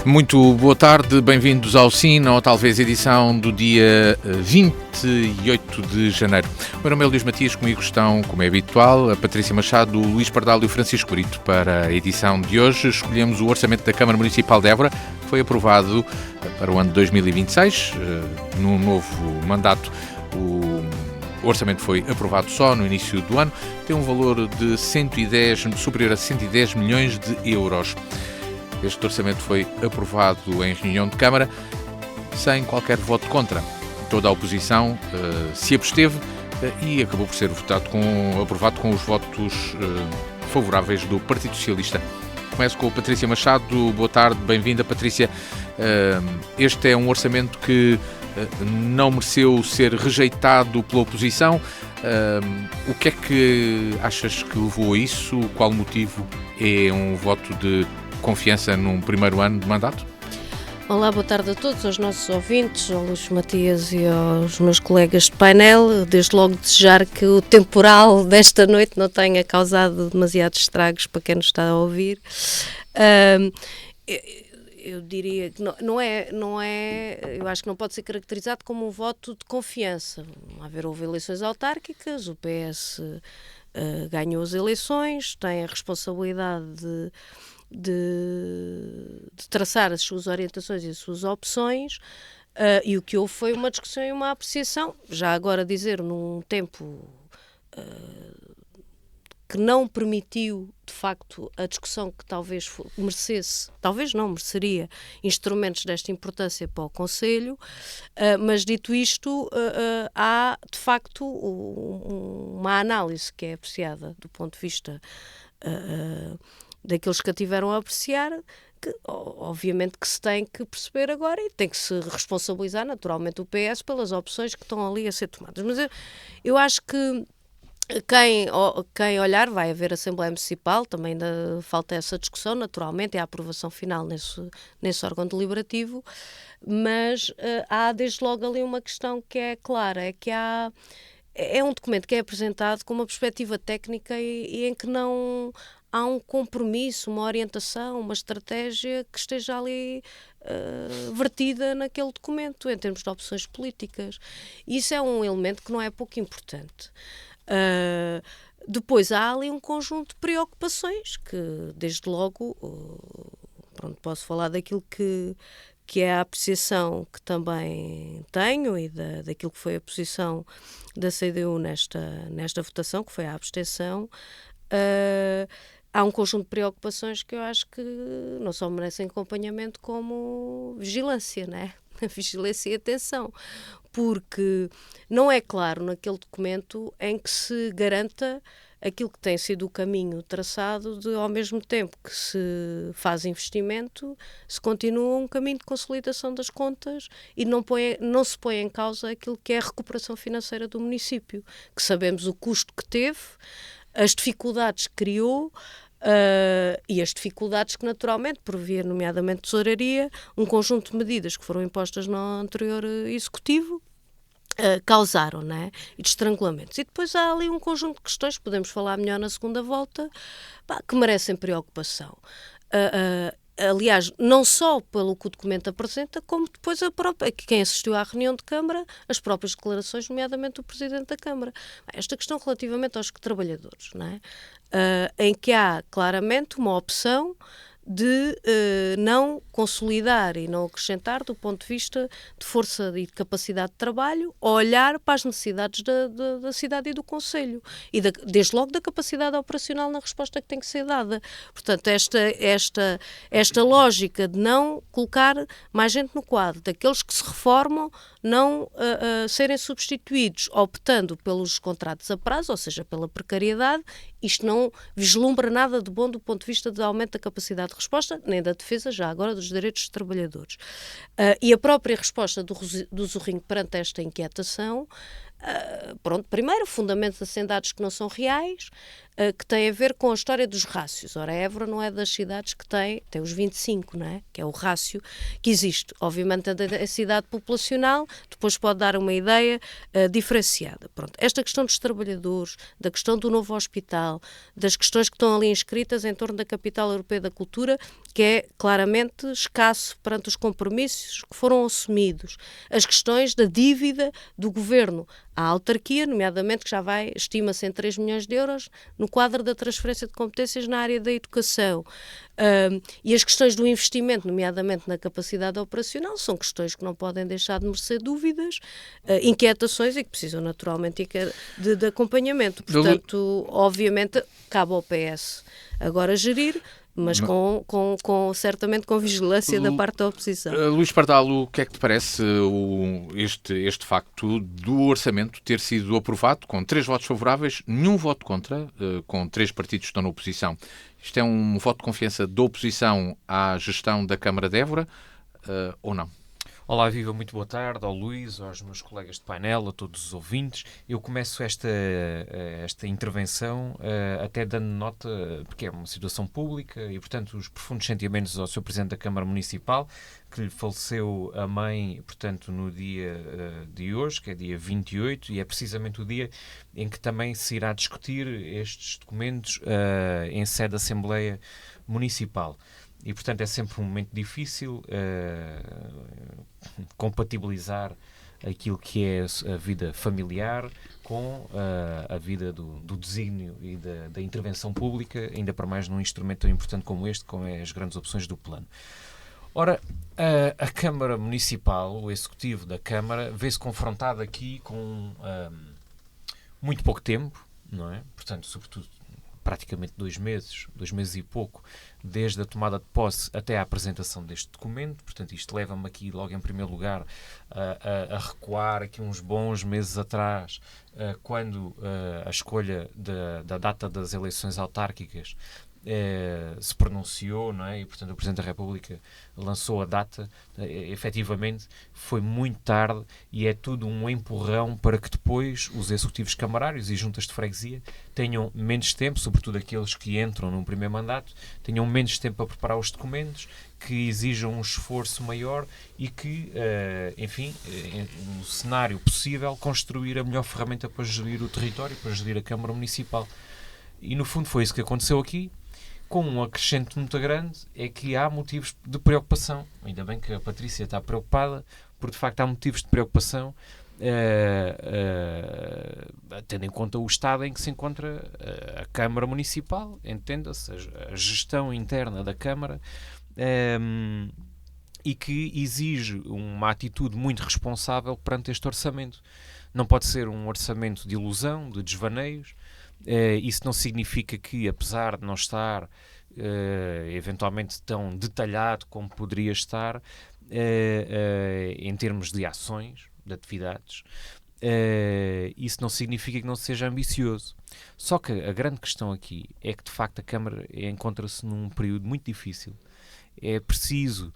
Muito boa tarde, bem-vindos ao Sina, ou talvez edição do dia 28 de janeiro. O meu nome é Luís Matias, comigo estão, como é habitual, a Patrícia Machado, o Luís Pardal e o Francisco Brito. Para a edição de hoje escolhemos o Orçamento da Câmara Municipal de Évora, que foi aprovado para o ano de 2026, num novo mandato. O orçamento foi aprovado só no início do ano, tem um valor de superior a 110 milhões de euros. Este orçamento foi aprovado em reunião de Câmara sem qualquer voto contra. Toda a oposição se absteve e acabou por ser aprovado com os votos favoráveis do Partido Socialista. Começo com a Patrícia Machado. Boa tarde, bem-vinda, Patrícia. Este é um orçamento que não mereceu ser rejeitado pela oposição. O que é que achas que levou a isso? Qual motivo é um voto de confiança num primeiro ano de mandato? Olá, boa tarde a todos, aos nossos ouvintes, ao Luís Matias e aos meus colegas de painel. Desde logo desejar que o temporal desta noite não tenha causado demasiados estragos para quem nos está a ouvir. Eu diria que eu acho que não pode ser caracterizado como um voto de confiança. Houve eleições autárquicas, o PS ganhou as eleições, tem a responsabilidade de traçar as suas orientações e as suas opções, e o que houve foi uma discussão e uma apreciação. Já agora dizer, num tempo que não permitiu, de facto, a discussão que talvez mereceria instrumentos desta importância para o Conselho, mas dito isto, há, de facto, uma análise que é apreciada do ponto de vista daqueles que a tiveram a apreciar, que obviamente que se tem que perceber agora e tem que se responsabilizar naturalmente o PS pelas opções que estão ali a ser tomadas. Mas eu acho que quem olhar, vai haver Assembleia Municipal, também ainda falta essa discussão, naturalmente, é a aprovação final nesse órgão deliberativo, mas há desde logo ali uma questão que é clara, é que é um documento que é apresentado com uma perspectiva técnica e em que não há um compromisso, uma orientação, uma estratégia que esteja ali vertida naquele documento, em termos de opções políticas. E isso é um elemento que não é pouco importante. Depois há ali um conjunto de preocupações que, desde logo, posso falar daquilo que é a apreciação que também tenho e daquilo que foi a posição da CDU nesta votação, que foi a abstenção. Há um conjunto de preocupações que eu acho que não só merecem acompanhamento como vigilância, não é? Vigilância e atenção, porque não é claro naquele documento em que se garanta aquilo que tem sido o caminho traçado de, ao mesmo tempo que se faz investimento, se continua um caminho de consolidação das contas e não se põe em causa aquilo que é a recuperação financeira do município, que sabemos o custo que teve, as dificuldades que criou, e as dificuldades que naturalmente, por via nomeadamente tesouraria, um conjunto de medidas que foram impostas no anterior executivo, causaram, não é? E de estrangulamentos. E depois há ali um conjunto de questões, podemos falar melhor na segunda volta, que merecem preocupação. Aliás, não só pelo que o documento apresenta, como depois quem assistiu à reunião de Câmara, as próprias declarações, nomeadamente do Presidente da Câmara. Esta questão relativamente aos trabalhadores, não é? Em que há claramente uma opção de não consolidar e não acrescentar do ponto de vista de força e de capacidade de trabalho, olhar para as necessidades da cidade e do Conselho e desde logo da capacidade operacional na resposta que tem que ser dada. Portanto, esta lógica de não colocar mais gente no quadro, daqueles que se reformam não serem substituídos, optando pelos contratos a prazo, ou seja, pela precariedade, isto não vislumbra nada de bom do ponto de vista de aumento da capacidade de resposta, nem da defesa, já agora, dos direitos dos trabalhadores. E a própria resposta do Zorrinho perante esta inquietação, primeiro, fundamentos assendados que não são reais, que tem a ver com a história dos rácios. Ora, Évora não é das cidades que tem os 25, não é? Que é o rácio que existe. Obviamente, a densidade populacional depois pode dar uma ideia diferenciada. Pronto. Esta questão dos trabalhadores, da questão do novo hospital, das questões que estão ali inscritas em torno da Capital Europeia da Cultura, que é claramente escasso perante os compromissos que foram assumidos. As questões da dívida do governo à autarquia, nomeadamente que já vai, estima-se em 3 milhões de euros, no quadro da transferência de competências na área da educação. E as questões do investimento, nomeadamente na capacidade operacional, são questões que não podem deixar de merecer dúvidas, inquietações e que precisam naturalmente de acompanhamento. Portanto, obviamente, cabe ao PS agora gerir, mas certamente com vigilância da parte da oposição. Luís Pardal, o que é que te parece este facto do orçamento ter sido aprovado com 3 votos favoráveis, nenhum voto contra, com 3 partidos que estão na oposição? Isto é um voto de confiança da oposição à gestão da Câmara de Évora ou não? Olá, Viva, muito boa tarde ao Luís, aos meus colegas de painel, a todos os ouvintes. Eu começo esta intervenção até dando nota, porque é uma situação pública e, portanto, os profundos sentimentos ao Sr. Presidente da Câmara Municipal, que lhe faleceu a mãe, portanto, no dia de hoje, que é dia 28, e é precisamente o dia em que também se irá discutir estes documentos em sede da Assembleia Municipal. E, portanto, é sempre um momento difícil compatibilizar aquilo que é a vida familiar com a vida do desígnio e da intervenção pública, ainda para mais num instrumento tão importante como este, com as grandes opções do plano. Ora, a Câmara Municipal, o Executivo da Câmara, vê-se confrontado aqui com muito pouco tempo, não é? Portanto, sobretudo, praticamente 2 meses e pouco, desde a tomada de posse até à apresentação deste documento. Portanto, isto leva-me aqui, logo em primeiro lugar, a recuar aqui uns bons meses atrás, quando a escolha da data das eleições autárquicas se pronunciou, não é? E, portanto, o Presidente da República lançou a data. Efetivamente, foi muito tarde e é tudo um empurrão para que depois os executivos camarários e juntas de freguesia tenham menos tempo, sobretudo aqueles que entram num primeiro mandato, tenham menos tempo para preparar os documentos, que exijam um esforço maior e que, enfim, no cenário possível, construir a melhor ferramenta para gerir o território, para gerir a Câmara Municipal. E, no fundo, foi isso que aconteceu aqui, com um acrescente muito grande, é que há motivos de preocupação. Ainda bem que a Patrícia está preocupada, porque, de facto, há motivos de preocupação, tendo em conta o estado em que se encontra a Câmara Municipal, entenda-se, a gestão interna da Câmara, e que exige uma atitude muito responsável perante este orçamento. Não pode ser um orçamento de ilusão, de desvaneios. Isso não significa que, apesar de não estar eventualmente tão detalhado como poderia estar em termos de ações, de atividades, isso não significa que não seja ambicioso. Só que a grande questão aqui é que, de facto, a Câmara encontra-se num período muito difícil. É preciso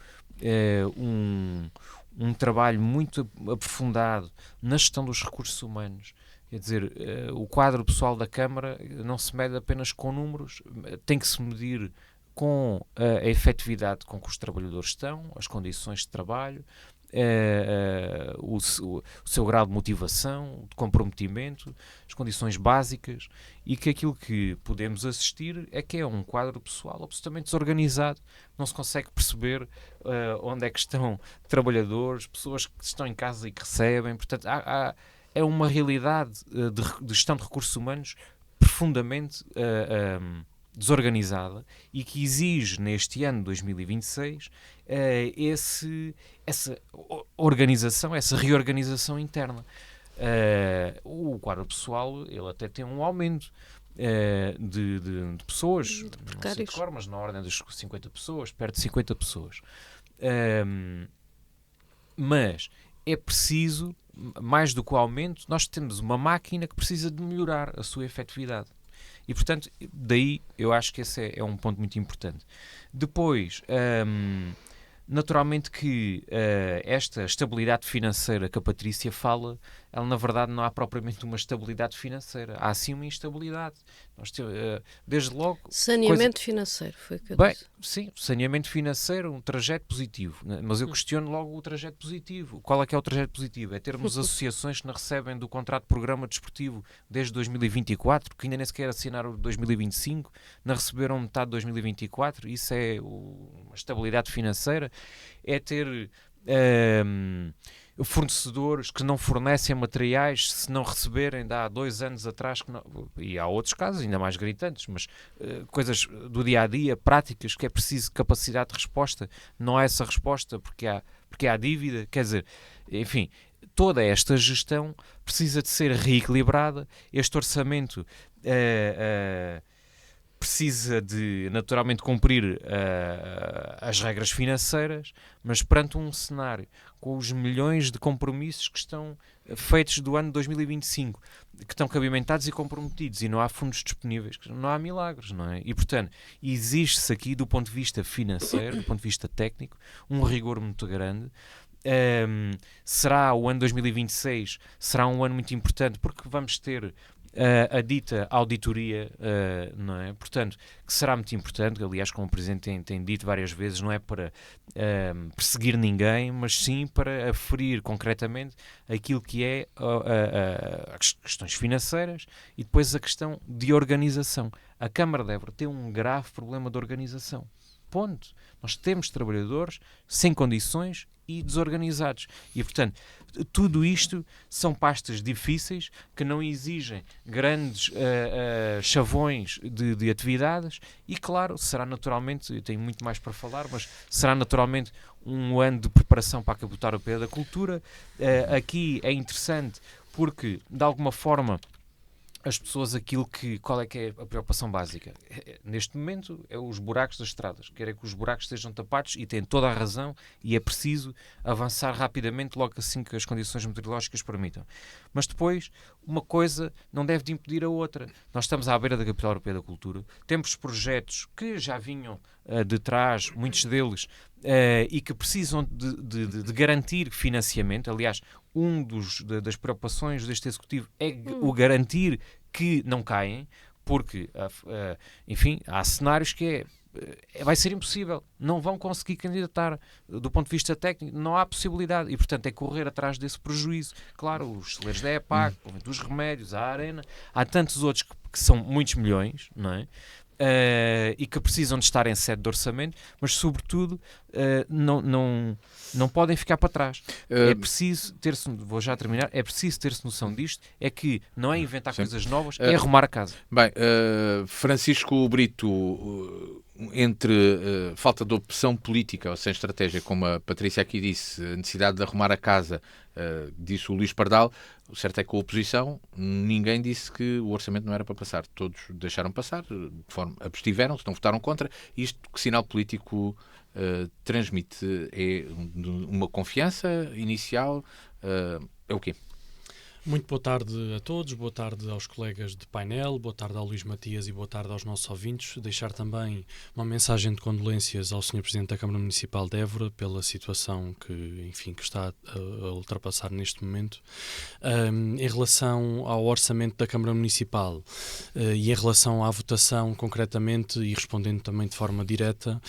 um trabalho muito aprofundado na gestão dos recursos humanos. Quer dizer, o quadro pessoal da Câmara não se mede apenas com números, tem que se medir com a efetividade com que os trabalhadores estão, as condições de trabalho, o seu grau de motivação, de comprometimento, as condições básicas, e que aquilo que podemos assistir é que é um quadro pessoal absolutamente desorganizado, não se consegue perceber onde é que estão trabalhadores, pessoas que estão em casa e que recebem, portanto, é uma realidade de gestão de recursos humanos profundamente desorganizada e que exige neste ano 2026 essa organização, essa reorganização interna. O quadro pessoal, ele até tem um aumento de pessoas, não sei de cor, mas na ordem das 50 pessoas, perto de 50 pessoas. Mas é preciso, mais do que o aumento, nós temos uma máquina que precisa de melhorar a sua efetividade. E, portanto, daí eu acho que esse é um ponto muito importante. Depois, naturalmente que esta estabilidade financeira que a Patrícia fala ela na verdade não há propriamente uma estabilidade financeira. Há sim uma instabilidade. Nós temos, desde logo... Saneamento financeiro, foi o que eu Bem, disse. sim, saneamento financeiro, um trajeto positivo. Né? Mas eu questiono logo o trajeto positivo. Qual é que é o trajeto positivo? É termos associações que não recebem do contrato de programa desportivo desde 2024, que ainda nem sequer assinaram 2025, não receberam metade de 2024. Isso é uma estabilidade financeira. É ter fornecedores que não fornecem materiais se não receberem de há 2 anos atrás, que não, e há outros casos ainda mais gritantes, mas coisas do dia-a-dia, práticas, que é preciso capacidade de resposta. Não há essa resposta porque há dívida, quer dizer, enfim, toda esta gestão precisa de ser reequilibrada. Este orçamento precisa de, naturalmente, cumprir as regras financeiras, mas perante um cenário com os milhões de compromissos que estão feitos do ano 2025, que estão cabimentados e comprometidos, e não há fundos disponíveis, não há milagres, não é? E, portanto, existe-se aqui, do ponto de vista financeiro, do ponto de vista técnico, um rigor muito grande. Será o ano 2026, será um ano muito importante, porque vamos ter a dita auditoria, não é? Portanto, que será muito importante. Aliás, como o Presidente tem dito várias vezes, não é para perseguir ninguém, mas sim para aferir concretamente aquilo que é as questões financeiras e depois a questão de organização. A Câmara de Évora tem um grave problema de organização. Ponto. Nós temos trabalhadores sem condições e desorganizados. E, portanto, tudo isto são pastas difíceis que não exigem grandes chavões de atividades e, claro, será naturalmente, eu tenho muito mais para falar, mas será naturalmente um ano de preparação para capotar o pé da cultura. Aqui é interessante porque, de alguma forma, as pessoas, qual é que é a preocupação básica? Neste momento é os buracos das estradas. Querem que os buracos estejam tapados e têm toda a razão e é preciso avançar rapidamente logo assim que as condições meteorológicas permitam. Mas depois, uma coisa não deve de impedir a outra. Nós estamos à beira da Capital Europeia da Cultura, temos projetos que já vinham de trás, muitos deles, e que precisam de garantir financiamento. Aliás, das preocupações deste Executivo é o garantir que não caem, porque, enfim, há cenários que vai ser impossível, não vão conseguir candidatar do ponto de vista técnico, não há possibilidade e, portanto, é correr atrás desse prejuízo. Claro, os celeiros da EPAC, os remédios, a Arena, há tantos outros que são muitos milhões, não é? E que precisam de estar em sede de orçamento, mas sobretudo não podem ficar para trás. É preciso ter-se, vou já terminar, é preciso ter-se noção disto, é que não é inventar coisas novas, é arrumar a casa. Bem, Francisco Brito, entre falta de opção política ou sem estratégia, como a Patrícia aqui disse, a necessidade de arrumar a casa, disse o Luís Pardal, o certo é que a oposição, ninguém disse que o orçamento não era para passar. Todos deixaram passar, de forma abstiveram-se, não votaram contra. Isto, que sinal político transmite? É uma confiança inicial? É o quê? Muito boa tarde a todos, boa tarde aos colegas de painel, boa tarde ao Luís Matias e boa tarde aos nossos ouvintes. Deixar também uma mensagem de condolências ao Sr. Presidente da Câmara Municipal de Évora pela situação que está a ultrapassar neste momento. Em relação ao orçamento da Câmara Municipal e em relação à votação concretamente e respondendo também de forma direta,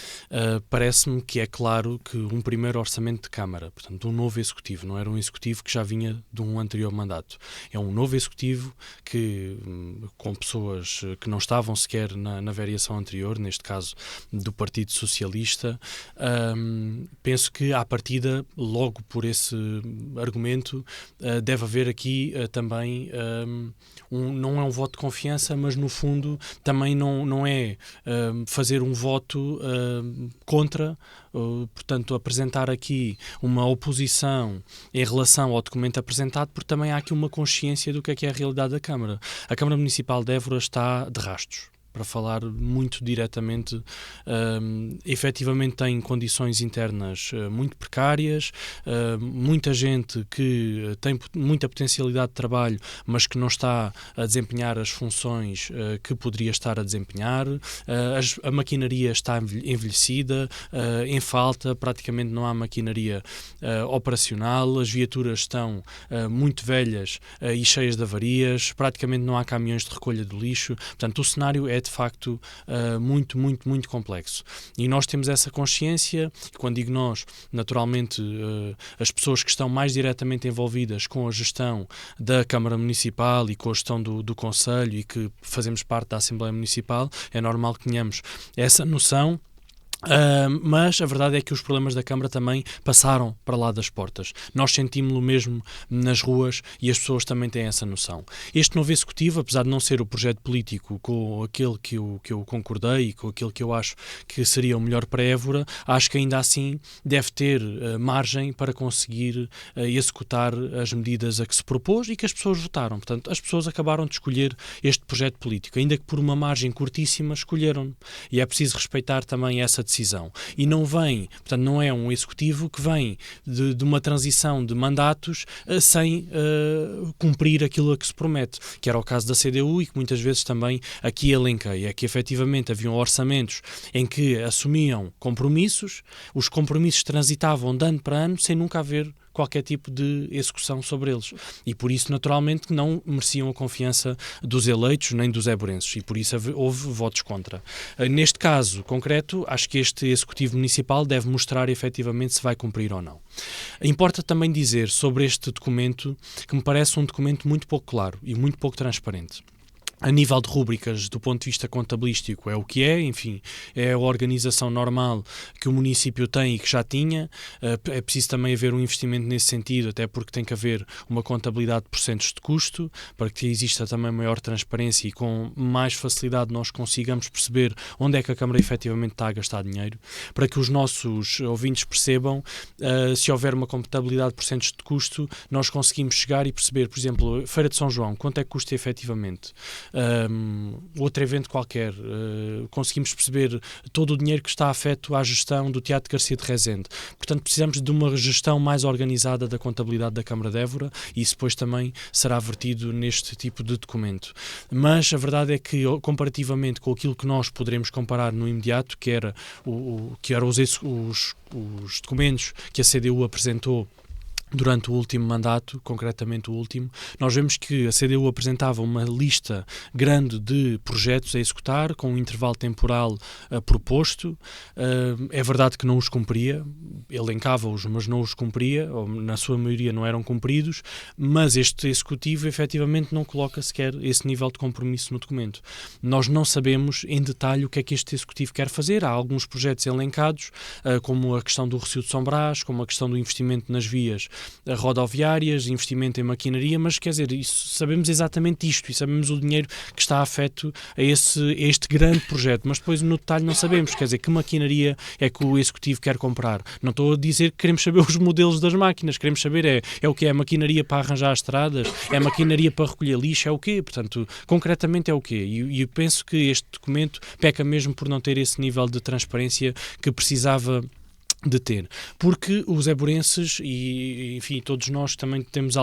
parece-me que é claro que um primeiro orçamento de Câmara, portanto um novo Executivo, não era um Executivo que já vinha de um anterior mandato. É um novo Executivo que, com pessoas que não estavam sequer na variação anterior, neste caso do Partido Socialista, penso que à partida, logo por esse argumento, deve haver aqui também, não é um voto de confiança, mas no fundo também não é fazer um voto contra, portanto apresentar aqui uma oposição em relação ao documento apresentado, porque também há aqui uma consciência do que é a realidade da Câmara. A Câmara Municipal de Évora está de rastos. para falar muito diretamente, efetivamente tem condições internas muito precárias, muita gente que tem muita potencialidade de trabalho, mas que não está a desempenhar as funções que poderia estar a desempenhar, a maquinaria está envelhecida, em falta, praticamente não há maquinaria operacional, as viaturas estão muito velhas e cheias de avarias, praticamente não há caminhões de recolha do lixo, portanto o cenário é de facto muito, muito, muito complexo. E nós temos essa consciência, e quando digo nós, naturalmente as pessoas que estão mais diretamente envolvidas com a gestão da Câmara Municipal e com a gestão do Conselho e que fazemos parte da Assembleia Municipal, é normal que tenhamos essa noção. Mas a verdade é que os problemas da Câmara também passaram para lá das portas. Nós sentimos-lo mesmo nas ruas e as pessoas também têm essa noção. Este novo Executivo, apesar de não ser o projeto político com aquele que eu concordei e com aquele que eu acho que seria o melhor para Évora, acho que ainda assim deve ter margem para conseguir executar as medidas a que se propôs e que as pessoas votaram. Portanto, as pessoas acabaram de escolher este projeto político, ainda que por uma margem curtíssima escolheram. E é preciso respeitar também essa decisão. E não vem, portanto, não é um executivo que vem de uma transição de mandatos sem cumprir aquilo a que se promete, que era o caso da CDU e que muitas vezes também aqui elenquei, é que efetivamente haviam orçamentos em que assumiam compromissos, os compromissos transitavam de ano para ano sem nunca haver qualquer tipo de execução sobre eles. E por isso, naturalmente, não mereciam a confiança dos eleitos nem dos évorenses. E por isso houve votos contra. Neste caso concreto, acho que este Executivo Municipal deve mostrar efetivamente se vai cumprir ou não. Importa também dizer sobre este documento que me parece um documento muito pouco claro e muito pouco transparente. A nível de rúbricas, do ponto de vista contabilístico, é o que é, enfim, é a organização normal que o município tem e que já tinha. É preciso também haver um investimento nesse sentido, até porque tem que haver uma contabilidade de porcentos de custo, para que exista também maior transparência e com mais facilidade nós consigamos perceber onde é que a Câmara efetivamente está a gastar dinheiro, para que os nossos ouvintes percebam, se houver uma contabilidade de porcentos de custo, nós conseguimos chegar e perceber, por exemplo, Feira de São João, quanto é que custa efetivamente? Outro evento qualquer, conseguimos perceber todo o dinheiro que está afeto à gestão do Teatro Garcia de Rezende. Portanto, precisamos de uma gestão mais organizada da contabilidade da Câmara de Évora e isso depois também será vertido neste tipo de documento. Mas a verdade é que, comparativamente com aquilo que nós poderemos comparar no imediato, que era os documentos que a CDU apresentou durante o último mandato, concretamente o último, nós vemos que a CDU apresentava uma lista grande de projetos a executar, com um intervalo temporal proposto. É verdade que não os cumpria, elencava-os, mas não os cumpria, ou na sua maioria não eram cumpridos, mas este Executivo efetivamente não coloca sequer esse nível de compromisso no documento. Nós não sabemos em detalhe o que é que este Executivo quer fazer. Há alguns projetos elencados, como a questão do Recio de São Brás, como a questão do investimento nas vias rodoviárias, investimento em maquinaria, mas quer dizer, sabemos exatamente isto e sabemos o dinheiro que está afeto a este grande projeto, mas depois no detalhe não sabemos, quer dizer, que maquinaria é que o Executivo quer comprar. Não estou a dizer que queremos saber os modelos das máquinas, queremos saber é o que é maquinaria para arranjar as estradas, é maquinaria para recolher lixo, é o quê? Portanto, concretamente é o quê? E penso que este documento peca mesmo por não ter esse nível de transparência que precisava de ter, porque os évorenses e, enfim, todos nós também temos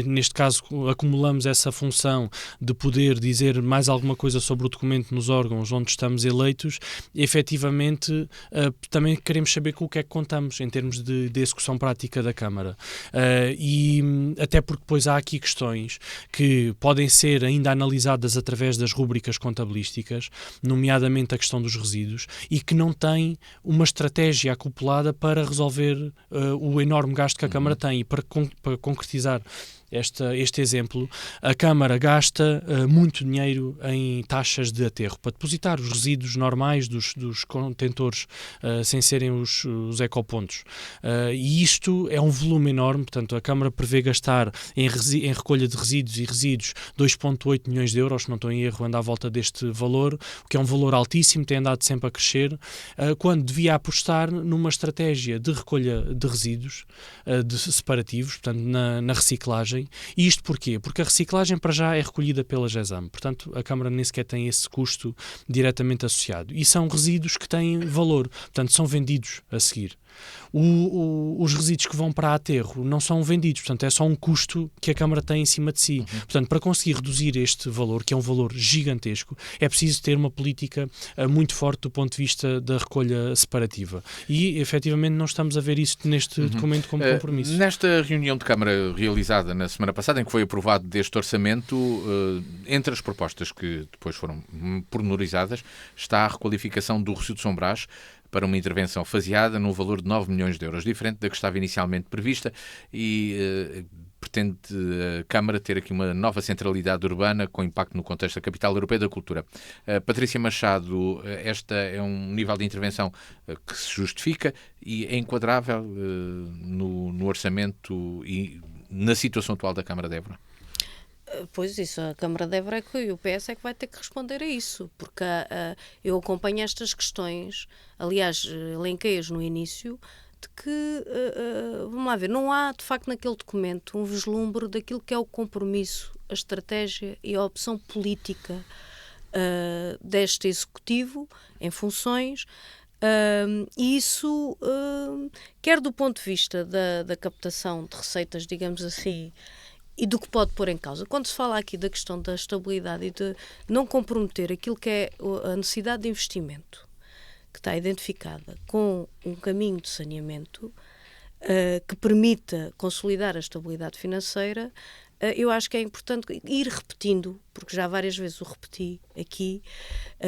neste caso, acumulamos essa função de poder dizer mais alguma coisa sobre o documento nos órgãos onde estamos eleitos, e, efetivamente, também queremos saber com o que é que contamos em termos de execução prática da Câmara. E até porque depois há aqui questões que podem ser ainda analisadas através das rúbricas contabilísticas, nomeadamente a questão dos resíduos, e que não têm uma estratégia acoplada para resolver o enorme gasto que a Câmara tem. E para concretizar este exemplo, a Câmara gasta muito dinheiro em taxas de aterro para depositar os resíduos normais dos contentores sem serem os ecopontos. E isto é um volume enorme, portanto a Câmara prevê gastar em recolha de resíduos 2,8 milhões de euros, se não estou em erro, anda à volta deste valor, o que é um valor altíssimo, tem andado sempre a crescer, quando devia apostar numa estratégia de recolha de resíduos separativos, portanto na reciclagem, reciclagem. E isto porquê? Porque a reciclagem para já é recolhida pela GESAM, portanto a Câmara nem sequer tem esse custo diretamente associado. E são resíduos que têm valor, portanto são vendidos a seguir. Os resíduos que vão para aterro não são vendidos, portanto é só um custo que a Câmara tem em cima de si. Portanto, para conseguir reduzir este valor, que é um valor gigantesco, é preciso ter uma política muito forte do ponto de vista da recolha separativa. E, efetivamente, não estamos a ver isso neste documento como compromisso. Nesta reunião de Câmara realizada na semana passada, em que foi aprovado deste orçamento, entre as propostas que depois foram pormenorizadas, está a requalificação do Rossio de São Brás para uma intervenção faseada num valor de 9 milhões de euros, diferente da que estava inicialmente prevista, e pretende a Câmara ter aqui uma nova centralidade urbana com impacto no contexto da Capital Europeia da Cultura. Patrícia Machado, esta é um nível de intervenção que se justifica e é enquadrável no orçamento e na situação atual da Câmara de Évora? Pois isso, a Câmara de Évora e o PS é que vai ter que responder a isso, porque eu acompanho estas questões, aliás, elenquei-as no início, de que, vamos lá ver, não há de facto naquele documento um vislumbre daquilo que é o compromisso, a estratégia e a opção política deste Executivo em funções, e isso, quer do ponto de vista da captação de receitas, digamos assim, e do que pode pôr em causa. Quando se fala aqui da questão da estabilidade e de não comprometer aquilo que é a necessidade de investimento, que está identificada com um caminho de saneamento que permita consolidar a estabilidade financeira, eu acho que é importante ir repetindo, porque já várias vezes o repeti aqui,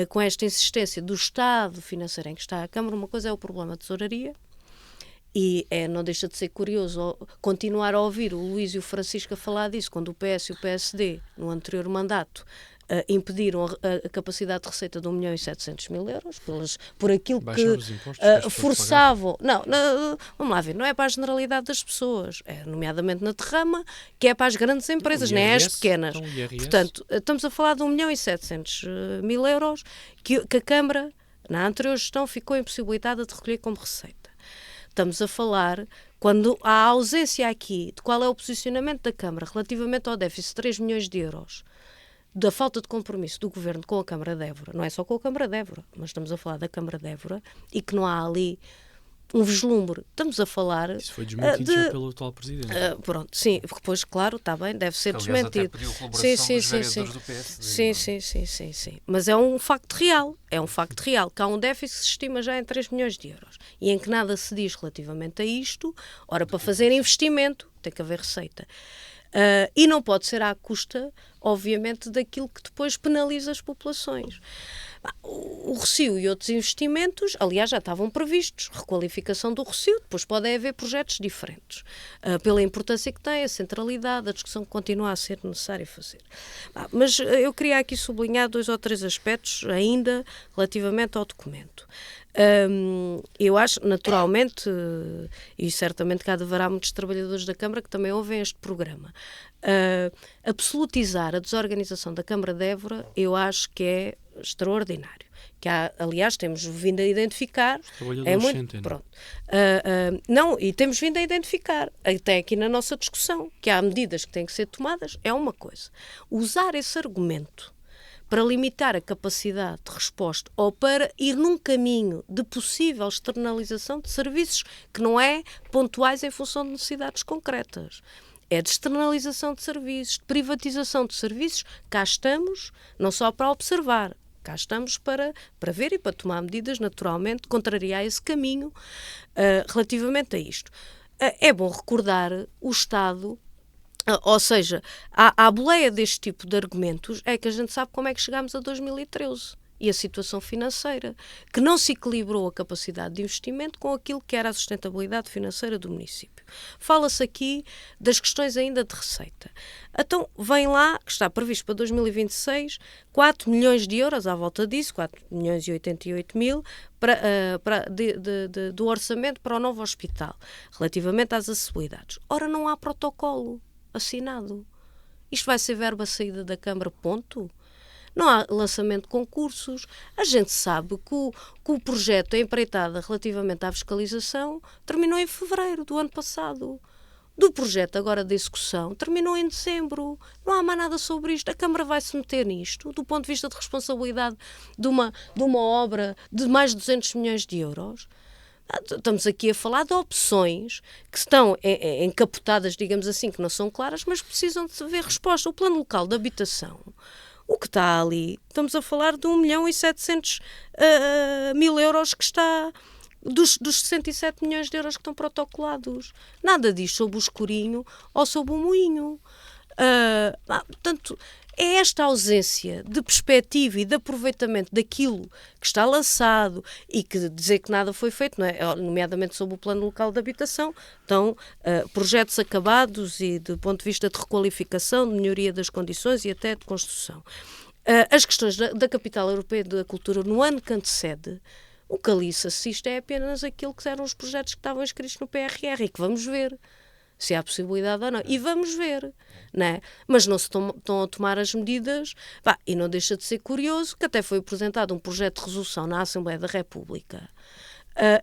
com esta insistência do estado financeiro em que está a Câmara. Uma coisa é o problema de tesouraria, e não deixa de ser curioso continuar a ouvir o Luís e o Francisco a falar disso, quando o PS e o PSD, no anterior mandato, impediram a capacidade de receita de 1.700.000 euros por aquilo que forçavam. Não, vamos lá ver, não é para a generalidade das pessoas, é nomeadamente na derrama, que é para as grandes empresas, nem é as pequenas. Portanto, estamos a falar de 1.700.000 euros que a Câmara, na anterior gestão, ficou impossibilitada de recolher como receita. Estamos a falar, quando há ausência aqui de qual é o posicionamento da Câmara relativamente ao déficit de 3 milhões de euros, da falta de compromisso do Governo com a Câmara de Évora, não é só com a Câmara de Évora, mas estamos a falar da Câmara de Évora, e que não há ali um vislumbre. Estamos a falar... Isso foi desmentido já pelo atual Presidente. Pronto, sim, depois, claro, está bem, deve ser desmentido. Até pediu colaboração dos vereadores do PSD. Sim. Mas é um facto real, que há um déficit que se estima já em 3 milhões de euros, e em que nada se diz relativamente a isto. Ora, para fazer investimento, tem que haver receita. E não pode ser à custa, obviamente, daquilo que depois penaliza as populações. O Rossio e outros investimentos, aliás, já estavam previstos, requalificação do Rossio, depois podem haver projetos diferentes, pela importância que tem, a centralidade, a discussão que continua a ser necessário fazer. Mas eu queria aqui sublinhar 2 ou 3 aspectos ainda relativamente ao documento. Eu acho, naturalmente, e certamente cá haverá muitos trabalhadores da Câmara que também ouvem este programa, absolutizar a desorganização da Câmara de Évora, eu acho que é extraordinário. Aliás, temos vindo a identificar. É muito. Pronto. Não, e temos vindo a identificar, até aqui na nossa discussão, que há medidas que têm que ser tomadas, é uma coisa. Usar esse argumento para limitar a capacidade de resposta ou para ir num caminho de possível externalização de serviços que não é pontuais em função de necessidades concretas. É de externalização de serviços, de privatização de serviços. Cá estamos, não só para observar, cá estamos para ver e para tomar medidas, naturalmente, contrariar esse caminho relativamente a isto. É bom recordar o Estado, ou seja, a boleia deste tipo de argumentos é que a gente sabe como é que chegámos a 2013. E a situação financeira, que não se equilibrou a capacidade de investimento com aquilo que era a sustentabilidade financeira do município. Fala-se aqui das questões ainda de receita. Então, vem lá, que está previsto para 2026, 4 milhões de euros, à volta disso, 4 milhões e 88 mil, do orçamento para o novo hospital, relativamente às acessibilidades. Ora, não há protocolo assinado. Isto vai ser verba saída da Câmara, ponto? Não há lançamento de concursos. A gente sabe que o projeto, a empreitada relativamente à fiscalização, terminou em fevereiro do ano passado. do projeto agora de execução terminou em dezembro. Não há mais nada sobre isto. A Câmara vai se meter nisto, do ponto de vista de responsabilidade de uma obra de mais de 200 milhões de euros. Estamos aqui a falar de opções que estão encapotadas, digamos assim, que não são claras, mas precisam de ver resposta. O plano local de habitação, o que está ali, estamos a falar de 1.700.000 euros que está, dos 67 milhões de euros que estão protocolados. Nada diz sobre o escurinho ou sobre o moinho. Portanto, é esta ausência de perspectiva e de aproveitamento daquilo que está lançado e que dizer que nada foi feito, não é? Nomeadamente sobre o plano local de habitação, estão projetos acabados e do ponto de vista de requalificação, de melhoria das condições e até de construção. As questões da Capital Europeia da Cultura no ano que antecede, o que ali se assiste é apenas aquilo que eram os projetos que estavam inscritos no PRR e que vamos ver se há possibilidade ou não. E vamos ver, não é? Mas não se estão a tomar as medidas. E não deixa de ser curioso que até foi apresentado um projeto de resolução na Assembleia da República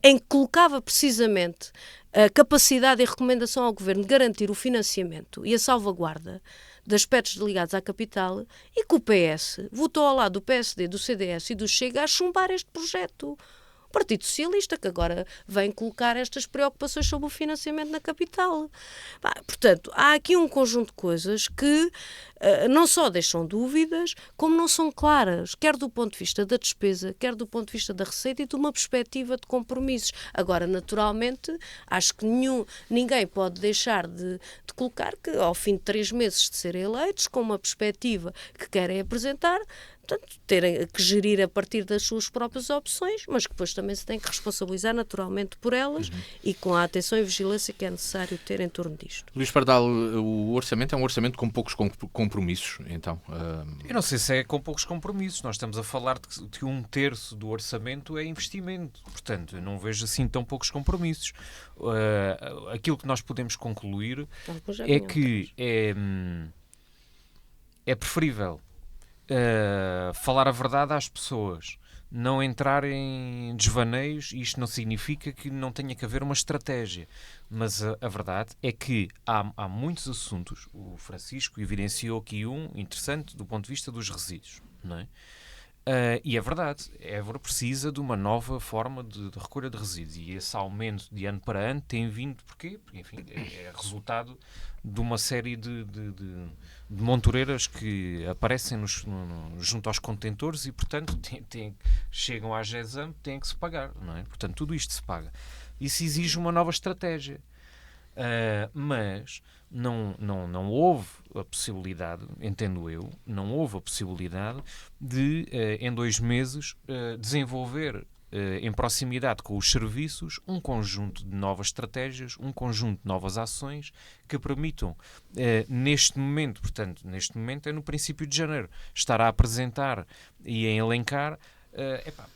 em que colocava precisamente a capacidade e recomendação ao Governo de garantir o financiamento e a salvaguarda de aspectos ligados à capital e que o PS votou ao lado do PSD, do CDS e do Chega a chumbar este projeto. O Partido Socialista, que agora vem colocar estas preocupações sobre o financiamento na capital. Portanto, há aqui um conjunto de coisas que não só deixam dúvidas, como não são claras, quer do ponto de vista da despesa, quer do ponto de vista da receita e de uma perspectiva de compromissos. Agora, naturalmente, acho que ninguém pode deixar de colocar que, ao fim de 3 meses de serem eleitos, com uma perspectiva que querem apresentar, portanto, terem que gerir a partir das suas próprias opções, mas que depois também se tem que responsabilizar naturalmente por elas e com a atenção e vigilância que é necessário ter em torno disto. Luís Pardal, o orçamento é um orçamento com poucos compromissos, então? Eu não sei se é com poucos compromissos. Nós estamos a falar de que 1/3 do orçamento é investimento. Portanto, eu não vejo assim tão poucos compromissos. Aquilo que nós podemos concluir é que é preferível falar a verdade às pessoas, não entrar em desvaneios. Isto não significa que não tenha que haver uma estratégia, mas a verdade é que há muitos assuntos. O Francisco evidenciou aqui um interessante do ponto de vista dos resíduos, não é? E é verdade, Évora precisa de uma nova forma de recolha de resíduos e esse aumento de ano para ano tem vindo, porquê? Porque, enfim, é resultado de uma série de montoreiras que aparecem junto aos contentores e, portanto, chegam à GESAM, têm que se pagar, não é? Portanto, tudo isto se paga. Isso exige uma nova estratégia. Mas não houve a possibilidade, entendo eu, não houve a possibilidade de, em 2 meses, desenvolver em proximidade com os serviços um conjunto de novas estratégias, um conjunto de novas ações que permitam, neste momento, portanto, neste momento é no princípio de janeiro, estar a apresentar e a elencar.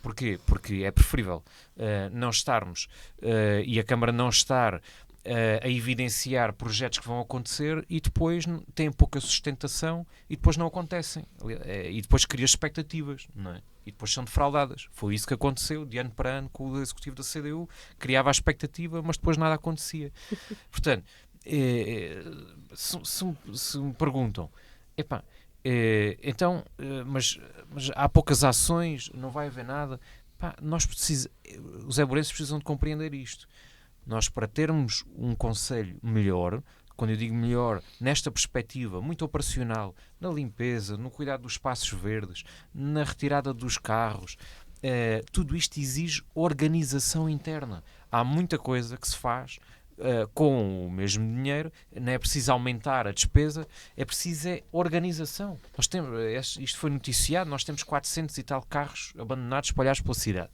Porquê? Porque é preferível não estarmos e a Câmara não estar a evidenciar projetos que vão acontecer e depois têm pouca sustentação e depois não acontecem. E depois cria expectativas, não é? E depois são defraudadas. Foi isso que aconteceu de ano para ano com o executivo da CDU. Criava a expectativa, mas depois nada acontecia. Portanto, se me perguntam, então, mas há poucas ações, não vai haver nada. Os évorenses precisam de compreender isto. Nós, para termos um concelho melhor, quando eu digo melhor, nesta perspectiva muito operacional, na limpeza, no cuidado dos espaços verdes, na retirada dos carros, tudo isto exige organização interna. Há muita coisa que se faz com o mesmo dinheiro, não é preciso aumentar a despesa, é preciso organização. Nós temos, isto foi noticiado, nós temos 400 e tal carros abandonados, espalhados pela cidade.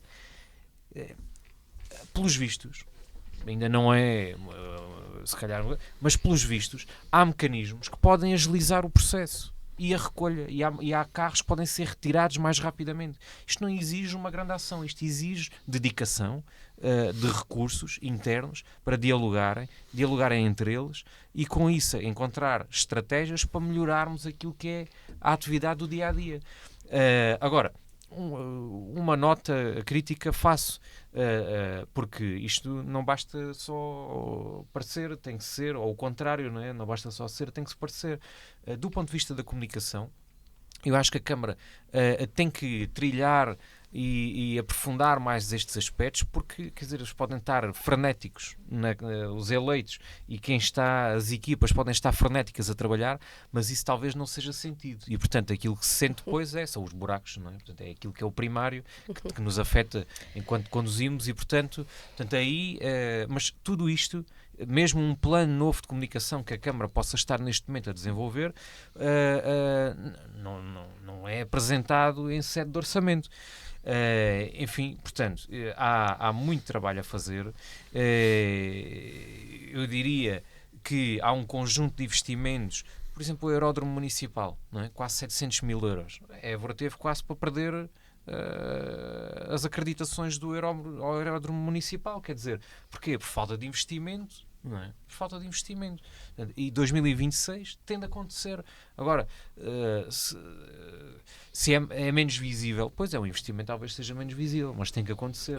Pelos vistos, ainda não é, se calhar, mas pelos vistos, há mecanismos que podem agilizar o processo e a recolha, e há carros que podem ser retirados mais rapidamente. Isto não exige uma grande ação, isto exige dedicação de recursos internos para dialogarem entre eles e com isso encontrar estratégias para melhorarmos aquilo que é a atividade do dia-a-dia. Agora, uma nota crítica faço, porque isto não basta só parecer, tem que ser, ou o contrário, não é? Não basta só ser, tem que se parecer. Do ponto de vista da comunicação, eu acho que a Câmara tem que trilhar e aprofundar mais estes aspectos, porque, quer dizer, eles podem estar frenéticos, os eleitos e as equipas podem estar frenéticas a trabalhar, mas isso talvez não seja sentido. E, portanto, aquilo que se sente depois são os buracos, não é? Portanto, é aquilo que é o primário, que nos afeta enquanto conduzimos e, portanto aí, mas tudo isto, mesmo um plano novo de comunicação que a Câmara possa estar neste momento a desenvolver, não é apresentado em sede de orçamento. Enfim, portanto, há muito trabalho a fazer. Eu diria que há um conjunto de investimentos, por exemplo, o aeródromo municipal, não é? Quase 700 mil euros. A Évora teve quase para perder as acreditações do aeródromo municipal, quer dizer, porquê? Por falta de investimento, não é? Por falta de investimento. E 2026 tende a acontecer. Agora, se é menos visível, pois o investimento talvez seja menos visível, mas tem que acontecer.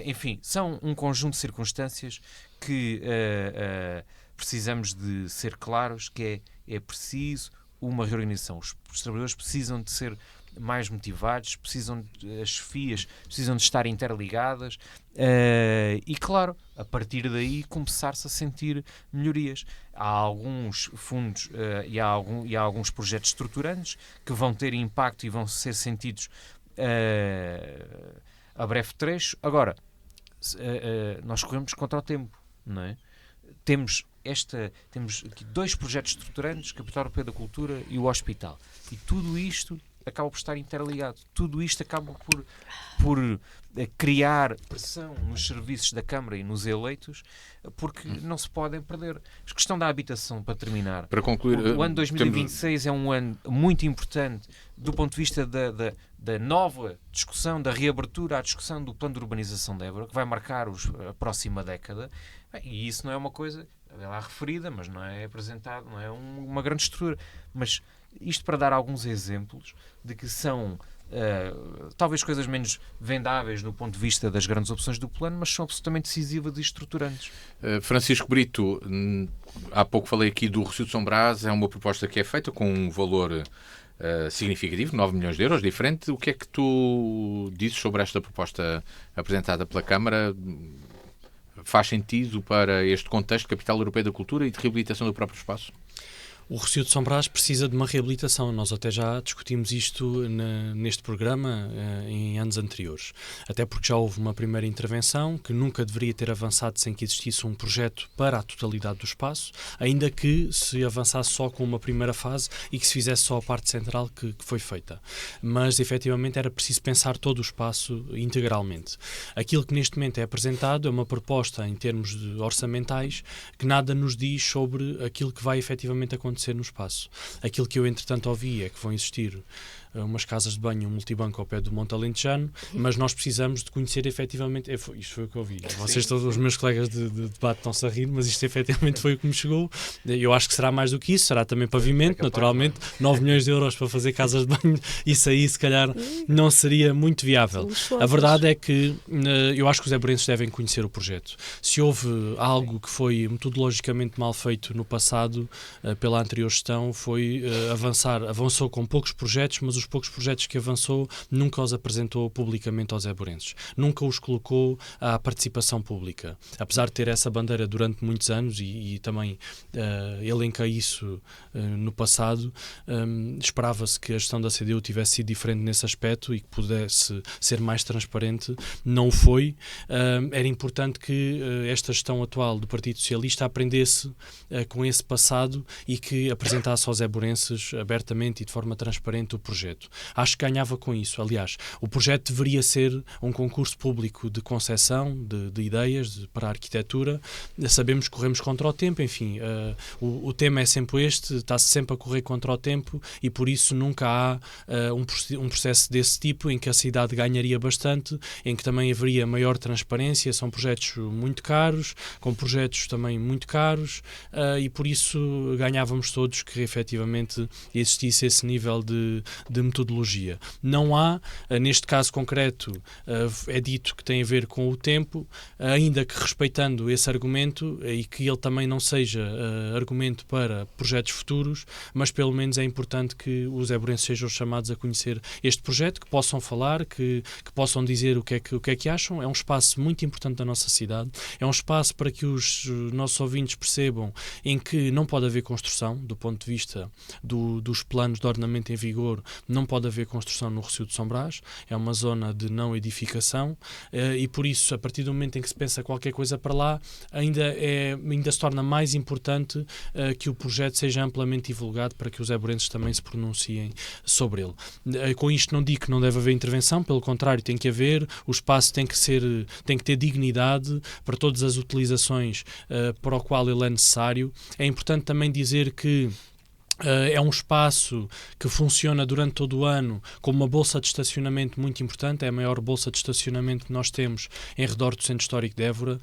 Enfim, são um conjunto de circunstâncias que precisamos de ser claros, que é preciso uma reorganização. Os trabalhadores precisam de ser mais motivados, as chefias precisam de estar interligadas e, claro, a partir daí começar-se a sentir melhorias. Há alguns fundos e há alguns projetos estruturantes que vão ter impacto e vão ser sentidos a breve trecho. Agora, nós corremos contra o tempo, não é? Temos aqui 2 projetos estruturantes, Capital Europeu da Cultura e o Hospital. E tudo isto acaba por estar interligado. Tudo isto acaba por criar pressão nos serviços da Câmara e nos eleitos, porque não se podem perder. A questão da habitação, para terminar. Para concluir, o ano 2026 é um ano muito importante do ponto de vista da nova discussão, da reabertura à discussão do plano de urbanização da Évora, que vai marcar a próxima década. E isso não é uma coisa, é lá referida, mas não é apresentado, não é uma grande estrutura. Mas isto para dar alguns exemplos de que são talvez coisas menos vendáveis do ponto de vista das grandes opções do plano, mas são absolutamente decisivas e estruturantes. Francisco Brito, há pouco falei aqui do Recio de São Brás, é uma proposta que é feita com um valor significativo, 9 milhões de euros, diferente. O que é que tu dizes sobre esta proposta apresentada pela Câmara? Faz sentido para este contexto de Capital Europeu da Cultura e de reabilitação do próprio espaço? O Recio de São Brás precisa de uma reabilitação. Nós até já discutimos isto neste programa em anos anteriores. Até porque já houve uma primeira intervenção que nunca deveria ter avançado sem que existisse um projeto para a totalidade do espaço, ainda que se avançasse só com uma primeira fase e que se fizesse só a parte central que foi feita. Mas, efetivamente, era preciso pensar todo o espaço integralmente. Aquilo que neste momento é apresentado é uma proposta em termos orçamentais que nada nos diz sobre aquilo que vai efetivamente acontecer no espaço. Aquilo que eu, entretanto, ouvi é que vão existir umas casas de banho, um multibanco ao pé do Monte Alentejano, mas nós precisamos de conhecer efetivamente, isto foi o que eu vi. Vocês, todos os meus colegas de debate estão-se a rir, mas isto efetivamente foi o que me chegou. Eu acho que será mais do que isso, será também pavimento, naturalmente, 9 milhões de euros para fazer casas de banho, isso aí se calhar não seria muito viável. A verdade é que eu acho que os évorenses devem conhecer o projeto. Se houve algo que foi metodologicamente mal feito no passado, pela anterior gestão, foi avançou com poucos projetos, mas os poucos projetos que avançou nunca os apresentou publicamente aos évorenses, nunca os colocou à participação pública. Apesar de ter essa bandeira durante muitos anos e também elenca isso no passado, esperava-se que a gestão da CDU tivesse sido diferente nesse aspecto e que pudesse ser mais transparente. Não o foi. Era importante que esta gestão atual do Partido Socialista aprendesse com esse passado e que apresentasse aos évorenses abertamente e de forma transparente o projeto. Acho que ganhava com isso. Aliás, o projeto deveria ser um concurso público de concepção de ideias para a arquitetura. Sabemos que corremos contra o tempo, enfim, o tema é sempre este, está-se sempre a correr contra o tempo e por isso nunca há um processo desse tipo em que a cidade ganharia bastante, em que também haveria maior transparência. São projetos muito caros, com projetos também muito caros e por isso ganhávamos todos que efetivamente existisse esse nível de de metodologia. Não há, neste caso concreto, é dito que tem a ver com o tempo, ainda que respeitando esse argumento e que ele também não seja argumento para projetos futuros, mas pelo menos é importante que os évorenses sejam chamados a conhecer este projeto, que possam falar, que possam dizer o que é que acham. É um espaço muito importante da nossa cidade, é um espaço para que os nossos ouvintes percebam em que não pode haver construção, do ponto de vista dos planos de ordenamento em vigor, não pode haver construção no Recio de São Brás, é uma zona de não edificação e por isso, a partir do momento em que se pensa qualquer coisa para lá, ainda se torna mais importante que o projeto seja amplamente divulgado para que os évorenses também se pronunciem sobre ele. Com isto não digo que não deve haver intervenção, pelo contrário, tem que haver, o espaço tem que ter dignidade para todas as utilizações para o qual ele é necessário. É importante também dizer que é um espaço que funciona durante todo o ano como uma bolsa de estacionamento muito importante, é a maior bolsa de estacionamento que nós temos em redor do Centro Histórico de Évora.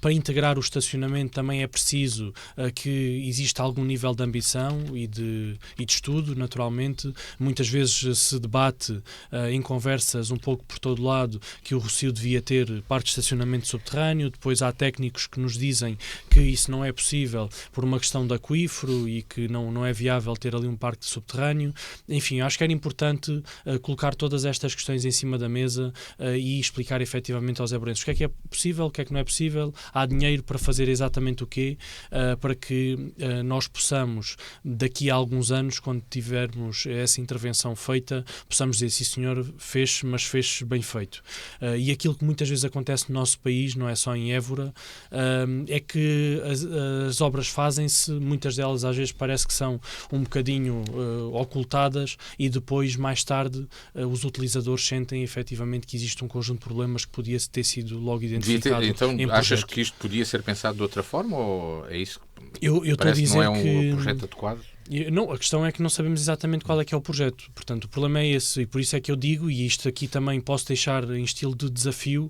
Para integrar o estacionamento também é preciso que exista algum nível de ambição e de estudo, naturalmente. Muitas vezes se debate em conversas um pouco por todo lado que o Rossio devia ter parque de estacionamento subterrâneo, depois há técnicos que nos dizem que isso não é possível por uma questão de aquífero e que não é viável ter ali um parque subterrâneo. Enfim, acho que era importante colocar todas estas questões em cima da mesa e explicar efetivamente aos évorenses o que é possível, o que é que não é possível. Há dinheiro para fazer exatamente o quê, para que nós possamos, daqui a alguns anos, quando tivermos essa intervenção feita, possamos dizer, sim senhor, fez, mas fez bem feito. E aquilo que muitas vezes acontece no nosso país, não é só em Évora, é que as obras fazem-se, muitas delas às vezes parece que são um bocadinho ocultadas e depois, mais tarde, os utilizadores sentem efetivamente que existe um conjunto de problemas que podia ter sido logo identificado. Então, em achas que isto podia ser pensado de outra forma ou é isso? Eu estou a dizer que não é um projeto adequado? Não, a questão é que não sabemos exatamente qual é que é o projeto. Portanto, o problema é esse, e por isso é que eu digo, e isto aqui também posso deixar em estilo de desafio,